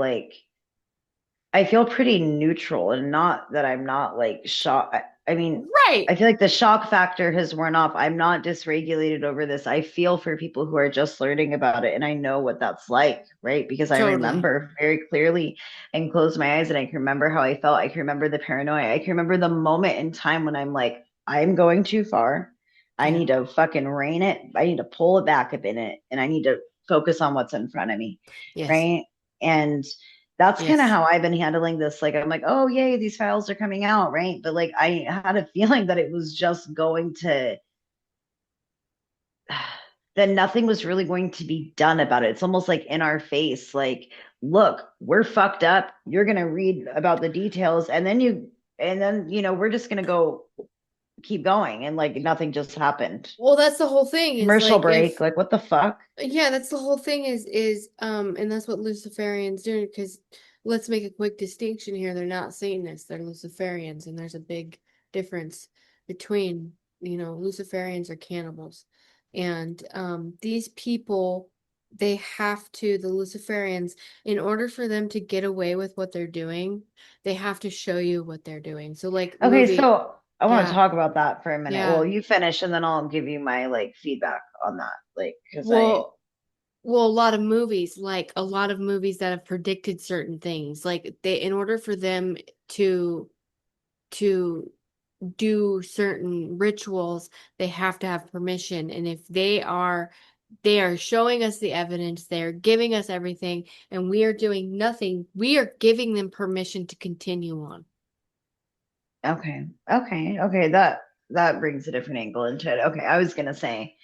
pretty neutral and not that I'm not like shocked. I mean, I Right. feel like the shock factor has worn off. I'm not dysregulated over this. I feel for people who are just learning about it and I know what that's like, right? Because I Totally. remember very clearly and close my eyes and I can remember how I felt. I can remember the paranoia. I can remember the moment in time when I'm like, I'm going too far. I Yeah. need to fucking rein it. I need to pull it back a bit and I need to focus on what's in front of me, Yes. right? And that's kind of Yes. how I've been handling this. Like, I'm like, oh, yay, these files are coming out, right? But like, I had a feeling that it was just going to, that nothing was really going to be done about it. It's almost like in our face, like, look, we're fucked up. You're going to read about the details. And then, we're just going to go keep going. And like, nothing just happened. Well, that's the whole thing is Commercial like break. if Like, what the fuck? yeah, that's the whole thing and that's what Luciferians do because let's make a quick distinction here. They're not Satanists, they're Luciferians, and there's a big difference between, Luciferians are cannibals. And these people, they have to, the Luciferians, in order for them to get away with what they're doing, they have to show you what they're doing. So like Okay, movie, so I want to yeah, talk about that for a minute. yeah. Well, you finish and then I'll give you my like feedback on that. Like, because I Well, Well, a lot of movies that have predicted certain things, like in order for them to to do certain rituals, they have to have permission. And if they are showing us the evidence, they're giving us everything, and we are doing nothing, we are giving them permission to continue on. okay. That brings a different angle into it. Okay, I was gonna say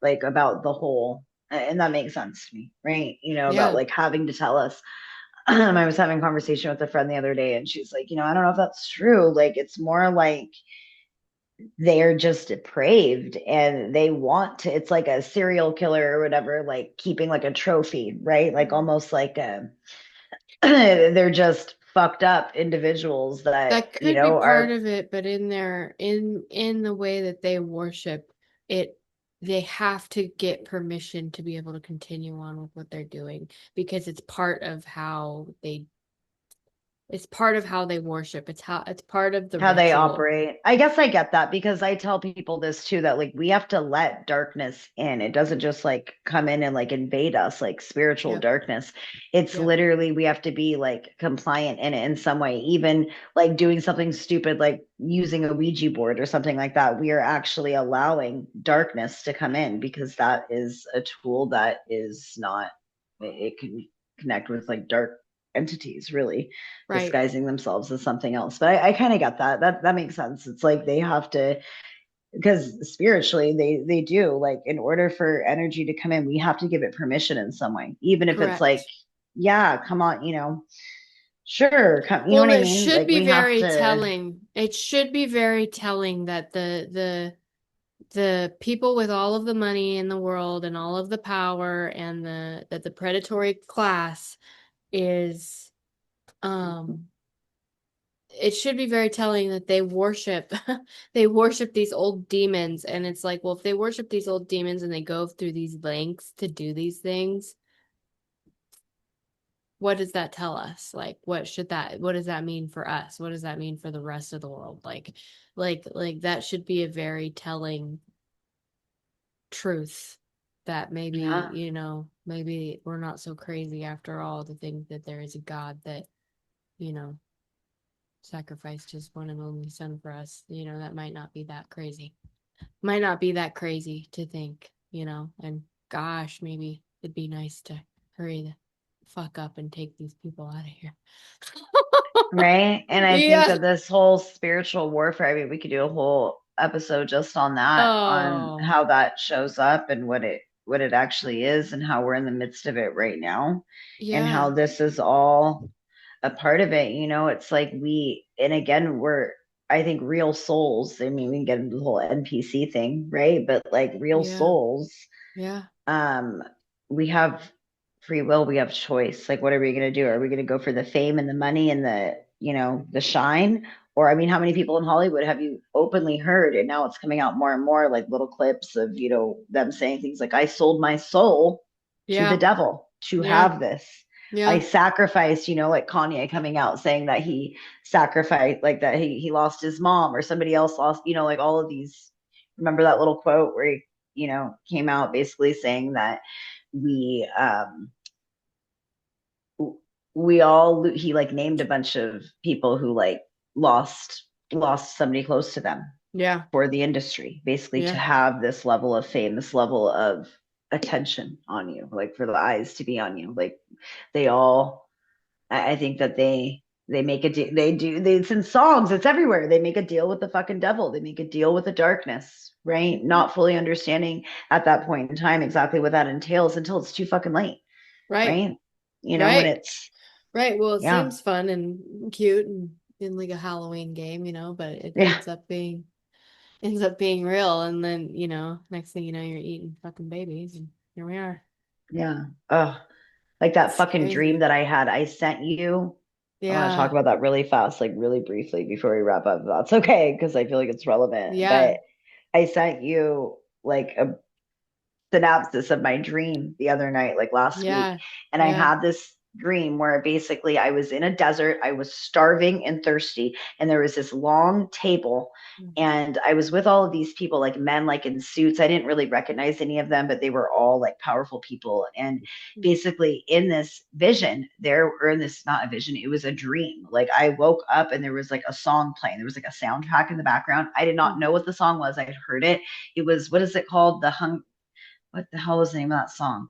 like about the whole, and that makes sense to me, right? About Yeah, like having to tell us. I was having a conversation with a friend the other day, and she's like, I don't know if that's true. Like, it's more like they're just depraved and they want to. It's like a serial killer or whatever, like keeping like a trophy, right? Like almost like a they're just fucked up individuals that that could be part are. of it, but in the way that they worship it, they have to get permission to be able to continue on with what they're doing because it's part of how they worship. It's part of the How they ritual. operate. I guess I get that because I tell people this too, that like we have to let darkness in. It doesn't just like come in and like invade us like spiritual Yep. darkness. It's Yep. literally we have to be like compliant in it in some way, even like doing something stupid like using a Ouija board or something like that. We are actually allowing darkness to come in because that is a tool that is not, it can connect with like dark entities really Right. disguising themselves as something else. But I kind of get that. That makes sense. It's like they have to, because spiritually they do, like in order for energy to come in, we have to give it permission in some way, even if it's like, Correct. yeah, come on, sure, come, you know Well, what I it mean? should Like be we have very to. telling. It should be very telling that the people with all of the money in the world and all of the power and the predatory class is it should be very telling that they worship they worship these old demons, and it's like, well, if they worship these old demons and they go through these lengths to do these things, what does that tell us? Like, what does that mean for us? What does that mean for the rest of the world? Like that should be a very telling truth that maybe, Yeah. maybe we're not so crazy after all to think that there is a God that, you know, sacrificed his one and only son for us. That might not be that crazy. Might not be that crazy to think, and gosh, maybe it'd be nice to hurry the fuck up and take these people out of here. Right. And I think Yeah. that this whole spiritual warfare, I mean, we could do a whole episode just on that, on Oh, how that shows up and what it what it actually is and how we're in the midst of it right now and how Yeah. this is all a part of it. It's like and again, we're, I think, real souls. I mean, we can get into the whole NPC thing, right? But like real Yeah. souls, Yeah. um, we have free will, we have choice. Like, what are we going to do? Are we going to go for the fame and the money and the shine? Or, I mean, how many people in Hollywood have you openly heard? And now it's coming out more and more, like little clips of, them saying things like, I sold my soul to the Yeah. devil to Yeah. have this. I Yeah. sacrificed, like Kanye coming out saying that he sacrificed, like that he lost his mom or somebody else lost, like all of these. Remember that little quote where he, came out basically saying that we we all he like named a bunch of people who like lost somebody close to them Yeah. for the industry, basically to Yeah. have this level of fame, this level of attention on you, like for the eyes to be on you. Like they all, I think that they make a deal. It's in songs, it's everywhere. They make a deal with the fucking devil. They make a deal with the darkness, right? Mhm. Not fully understanding at that point in time exactly what that entails until it's too fucking late, Right. right? When Right. it's, Right. Well, it yeah, seems fun and cute and in like a Halloween game, but it yeah, ends up being real. And then, next thing you know, you're eating fucking babies and here we are. yeah. Oh, like that It's fucking dream crazy. that I had. I sent you. I want to talk Yeah. about that really fast, like really briefly before we wrap up. That's okay because I feel like it's relevant. Yeah. But I sent you like a synopsis of my dream the other night, like last week. Yeah. And I Yeah. had this dream where basically I was in a desert, I was starving and thirsty, and there was this long table. And I was with all of these people, like men, like in suits. I didn't really recognize any of them, but they were all like powerful people. And basically, in this vision, or in this, not a vision, it was a dream. Like I woke up and there was like a song playing. There was like a soundtrack in the background. I did not know what the song was. I had heard it. It was, what is it called? What the hell was the name of that song?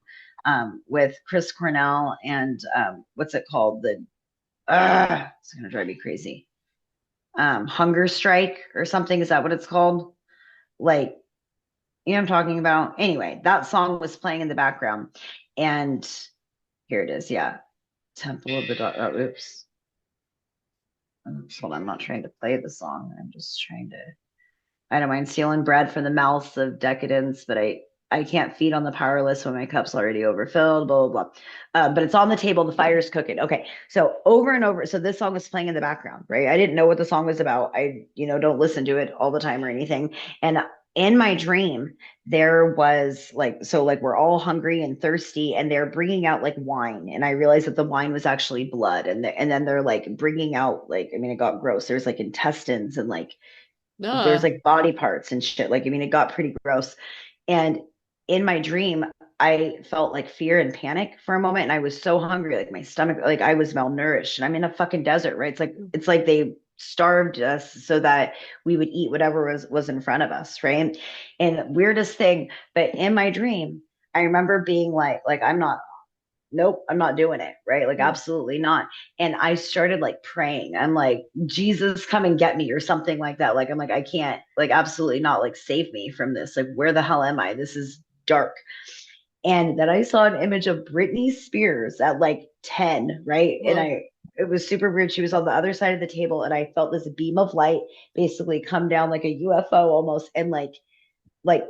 With Chris Cornell and what's it called? It's gonna drive me crazy. Hunger Strike or something. Is that what it's called? Like, what I'm talking about? Anyway, that song was playing in the background. And here it is. Yeah. Temple of the Dog. Oh, oops. Hold on. I'm not trying to play the song. I'm just trying to, I don't mind stealing bread from the mouths of decadence, but I can't feed on the powerless when my cup's already overfilled, blah, blah, blah. But it's on the table. The fire's cooking. Okay. So over and over. So this song was playing in the background, right? I didn't know what the song was about. I, don't listen to it all the time or anything. And in my dream, there was like, so like we're all hungry and thirsty and they're bringing out like wine. And I realized that the wine was actually blood. And then they're like bringing out like, I mean, it got gross. There's like intestines and like, there's No. like body parts and shit. Like, I mean, it got pretty gross. And in my dream, I felt like fear and panic for a moment. And I was so hungry, like my stomach, like I was malnourished. And I'm in a fucking desert, right? It's like they starved us so that we would eat whatever was in front of us, right? And weirdest thing, but in my dream, I remember being like I'm not, nope, I'm not doing it. Right. Like, absolutely not. And I started like praying. I'm like, Jesus, come and get me or something like that. Like, I'm like, I can't, like, absolutely not, like, save me from this. Like, where the hell am I? This is dark. And then I saw an image of Britney Spears at like 10. Right. And Whoa. it was super weird. She was on the other side of the table and I felt this beam of light basically come down like a UFO almost and like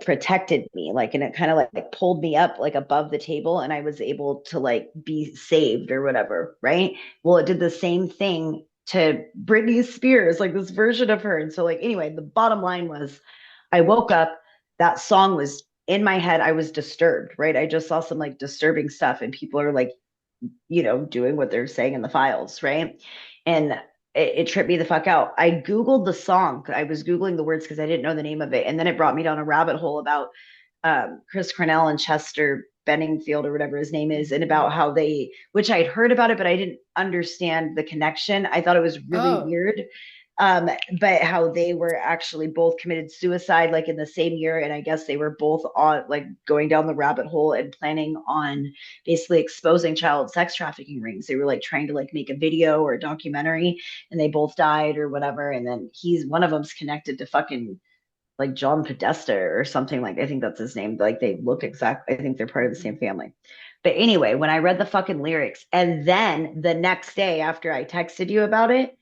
protected me, like, and it kind of like pulled me up like above the table and I was able to like be saved or whatever, right? Well, it did the same thing to Britney Spears, like this version of her. And so like anyway, the bottom line was I woke up, that song was in my head, I was disturbed, right? I just saw some like disturbing stuff and people are like, doing what they're saying in the files, right? And it tripped me the fuck out. I Googled the song. I was Googling the words because I didn't know the name of it. And then it brought me down a rabbit hole about Chris Cornell and Chester Benningfield or whatever his name is, and about how which I'd heard about it, but I didn't understand the connection. I thought it was really Oh. weird. But how they were actually both committed suicide like in the same year. And I guess they were both on like going down the rabbit hole and planning on basically exposing child sex trafficking rings. They were like trying to like make a video or a documentary and they both died or whatever. And then one of them's connected to fucking like John Podesta or something, like I think that's his name. Like they look exactly, I think they're part of the Mhm. same family. But anyway, when I read the fucking lyrics, and then the next day after I texted you about it,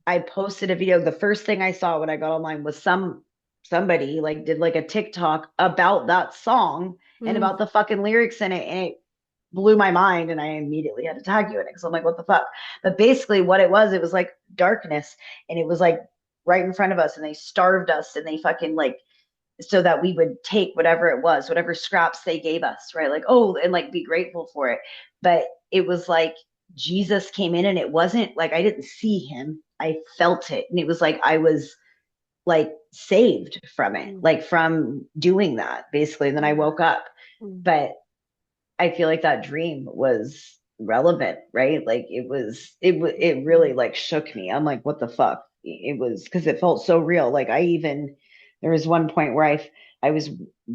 I posted a video. The first thing I saw when I got online was somebody like did like a TikTok about that song and Mm. about the fucking lyrics in it, and it blew my mind. And I immediately had to tag you in it because I'm like, what the fuck? But basically, what it was like darkness, and it was like right in front of us, and they starved us, and they fucking like so that we would take whatever it was, whatever scraps they gave us, right? Like, oh, and like be grateful for it. But it was like Jesus came in, and it wasn't like I didn't see him. I felt it. And it was like I was like saved from it, Mm. like from doing that basically. And then I Mm. woke up. Mm. But I feel like that dream was relevant, right? Like it really Mm. like shook me. I'm like, what the fuck? It was because it felt so real. Like I even there was one point where I was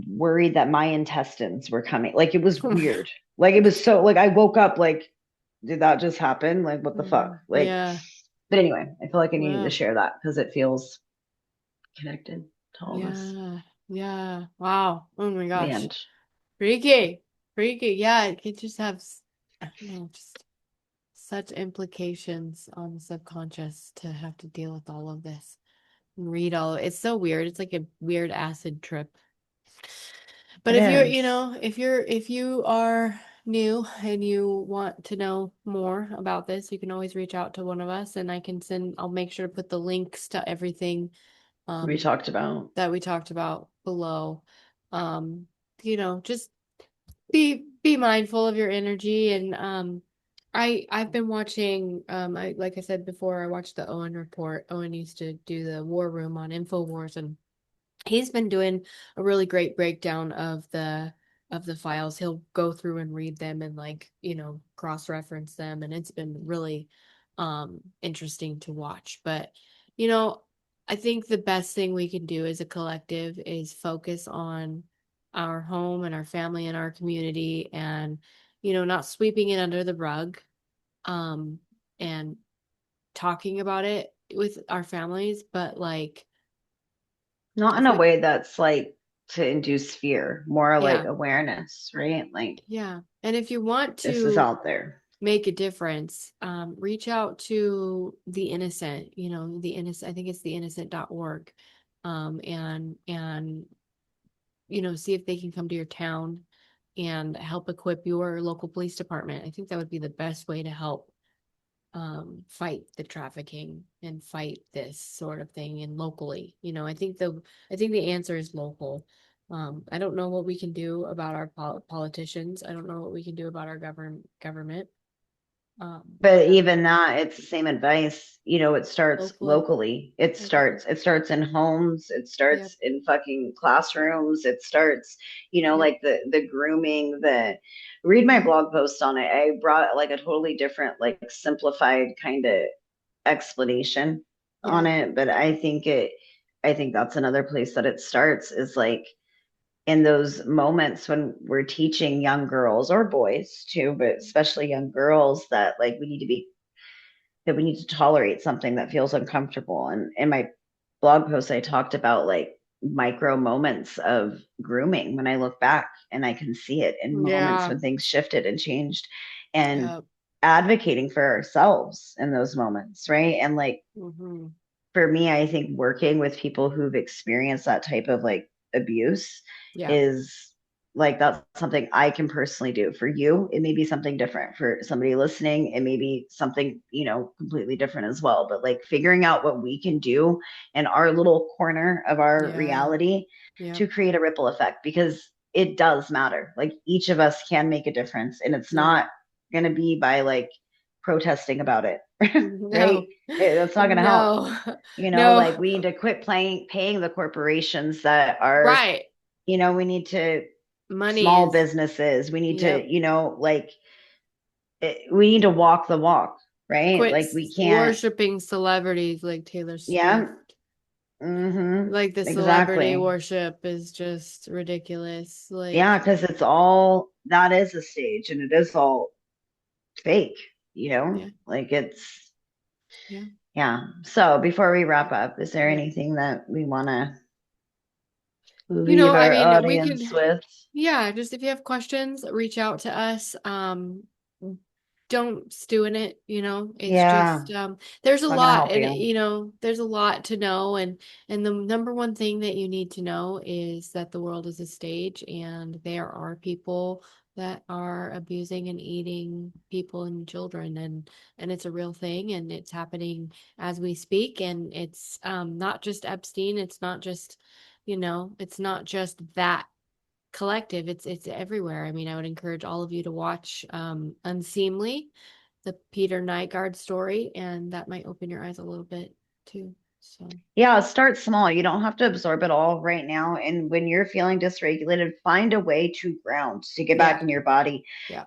worried that my intestines were coming. Like it was Oh my God. weird. Like it was so like I woke up like, did that just happen? Like what the fuck? Mm. Like, Yeah. but anyway, I feel like I needed to Wow. share that because it feels connected to all of us. Yeah. Yeah. Wow. Oh my The gosh. end. Freaky. Freaky. Yeah, it could just have, I don't know, just such implications on the subconscious to have to deal with all of this and read all. It's so weird. It's like a weird acid trip. But It if you're, is. if you are new and you want to know more about this, you can always reach out to one of us and I'll make sure to put the links to everything We um talked about. that we talked about below. Um, just be mindful of your energy and I've been watching I like I said before, I watched the Owen report. Owen used to do the War Room on InfoWars, and he's been doing a really great breakdown of the files. He'll go through and read them and like, cross-reference them, and it's been really interesting to watch. But, you know, I think the best thing we can do as a collective is focus on our home and our family and our community and, not sweeping it under the rug um and talking about it with our families, but like Not in if a we way that's like to induce fear, more like yeah. awareness, right? Like Yeah. And if you want this is to out there. make a difference, reach out to the innocent, the innocent, I think it's theinnocent.org. And see if they can come to your town and help equip your local police department. I think that would be the best way to help fight the trafficking and fight this sort of thing and locally. I think the answer is local. I don't know what we can do about our politicians. I don't know what we can do about our government. But even that, it's the same advice. You know, it starts Locally. locally. Locally. It starts in homes. It Yep. starts in fucking classrooms. It starts, Yep. like the grooming, the read my Mm-hmm. blog post on it. I brought like a totally different, like simplified kind of explanation on Yeah. it. But I think that's another place that it starts is like in those moments when we're teaching young girls or boys too, but especially young girls that like we need to tolerate something that feels uncomfortable. And in my blog post, I talked about like micro moments of grooming when I look back and I can see it in moments Yeah. when things shifted and changed and Yep. advocating for ourselves in those moments, right? And like Mm-hmm. for me, I think working with people who've experienced that type of like abuse Yeah. is like that's something I can personally do. For you, it may be something different. For somebody listening, it may be something, completely different as well. But like figuring out what we can do in our little corner of our Yeah. reality Yep. to create a ripple effect because it does matter. Like each of us can make a difference, and it's Yep. not going to be by like protesting about it, right? No. That's not going to help. No. Like No. we need to quit paying the corporations that are, Right. we need to Money small is, businesses. We need to, yep. we need to walk the walk, right? Quit Like we can't, worshiping celebrities like Taylor yeah, Swift. mm-hmm, Like the celebrity exactly. worship is just ridiculous. Yeah, Like, because that is a stage and it is all fake, yeah, like it's, yeah, yeah. So before we wrap up, is there yep. anything that we want to leave I our mean, we can, audience with. yeah, just if you have questions, reach out to us. Don't stew in it, it's Yeah, just there's a it's not gonna lot help and you. there's a lot to know and the number one thing that you need to know is that the world is a stage and there are people that are abusing and eating people and children and it's a real thing and it's happening as we speak and it's not just Epstein, it's not just it's not just that collective. It's everywhere. I mean, I would encourage all of you to watch Unseemly, the Peter Nygard story, and that might open your eyes a little bit too. So Yeah, start small. You don't have to absorb it all right now. And when you're feeling dysregulated, find a way to ground, to get back yeah, in your body. yeah.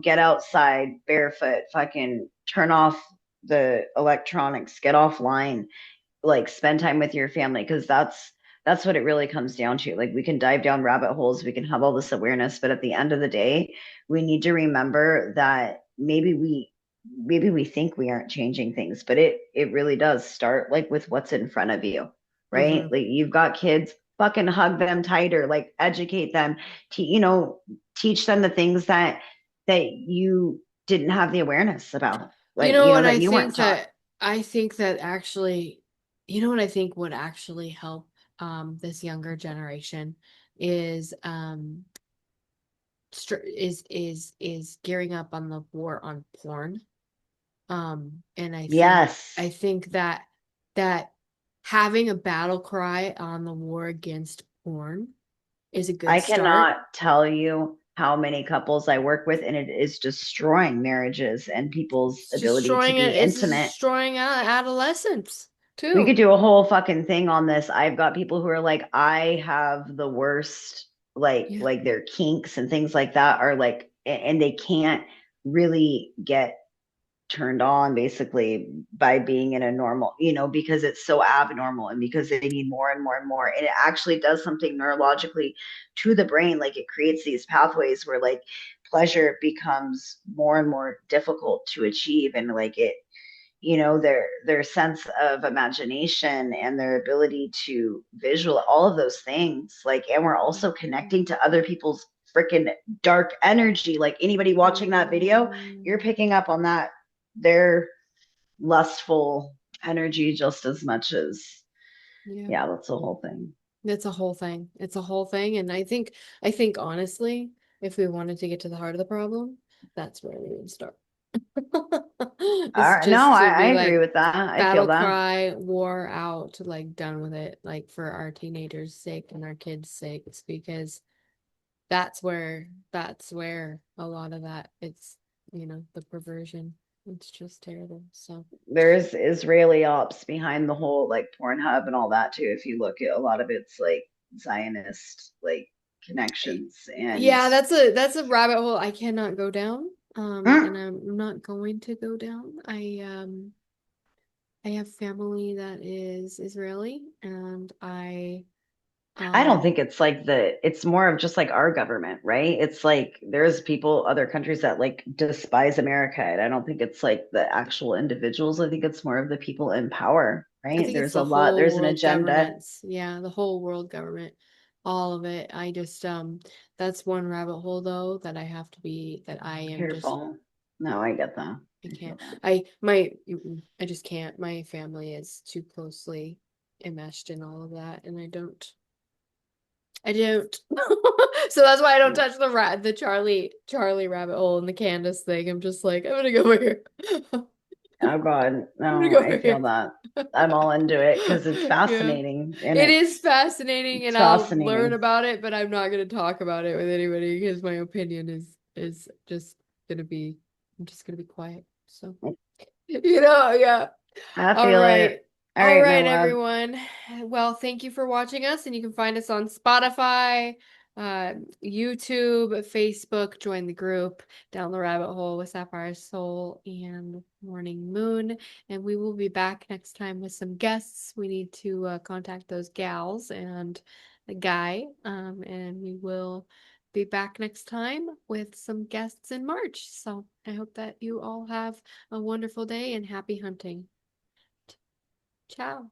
Get outside barefoot, fucking turn off the electronics, get offline, like spend time with your family, because that's what it really comes down to. Like we can dive down rabbit holes, we can have all this awareness, but at the end of the day, we need to remember that maybe we think we aren't changing things, but it really does start like with what's in front of you, right? Mm-hmm. Like you've got kids, fucking hug them tighter, like educate them, teach them the things that you didn't have the awareness about, like And that you weren't taught. I think that actually, what I think would actually help this younger generation is is gearing up on the war on porn. And I Yes. think that having a battle cry on the war against porn is a good I start. cannot tell you how many couples I work with, and it is destroying marriages and people's ability to be It's intimate. destroying adolescence We could too. do a whole fucking thing on this. I've got people who are like, I have the worst, like, Yeah. like their kinks and things like that are like, and they can't really get turned on basically by being in a normal, because it's so abnormal and because they need more and more and more. And it actually does something neurologically to the brain. Like it creates these pathways where like pleasure becomes more and more difficult to achieve. And like their sense of imagination and their ability to visual, all of those things, like, and we're also connecting to other people's freaking dark energy. Like anybody watching that video, Mm, you're picking up on that, their lustful energy just as much as, yeah. yeah, that's the whole thing. It's a whole thing. It's a whole thing. And I think honestly, if we wanted to get to the heart of the problem, that's where we would start. All It's right, no, just to I be agree like with that. I feel battle that. cry, war out, like done with it, like for our teenagers' sake and our kids' sakes, because that's where a lot of that it's the perversion. It's just terrible. So There's Israeli ops behind the whole like Pornhub and all that too. If you look at a lot of it's like Zionist like connections and yeah, that's a rabbit hole I cannot go down. mm, And I'm not going to go down. I have family that is Israeli and I don't um think it's like it's more of just like our government, right? It's like there's people, other countries that like despise America. And I don't think it's like the actual individuals. I think it's more of the people in power, I right? think it's There's the a lot, whole there's an world agenda. governments. Yeah, the whole world government. All of it. I just that's one rabbit hole though that I am just Careful. No, I get that. I I feel can't. that. I just can't. My family is too closely enmeshed in all of that and I don't. So that's why I don't Yeah. touch the Charlie rabbit hole and the Candace thing. I'm just like, I'm gonna go over here. I'm Oh God, gonna no, go over I feel here. that. I'm all into it because it's Yeah. fascinating and It is fascinating it's and I'll learn fascinating. about it, but I'm not gonna talk about it with anybody because my opinion is just gonna be I'm just gonna be quiet. So yeah. I All feel it. right. All All right, my right, love. everyone. Well, thank you for watching us, and you can find us on Spotify, YouTube, Facebook. Join the group Down the Rabbit Hole with Sapphire Soul and Morning Moon. And we will be back next time with some guests. We need to contact those gals and the guy, and we will be back next time with some guests in March. So I hope that you all have a wonderful day and happy hunting. Ciao.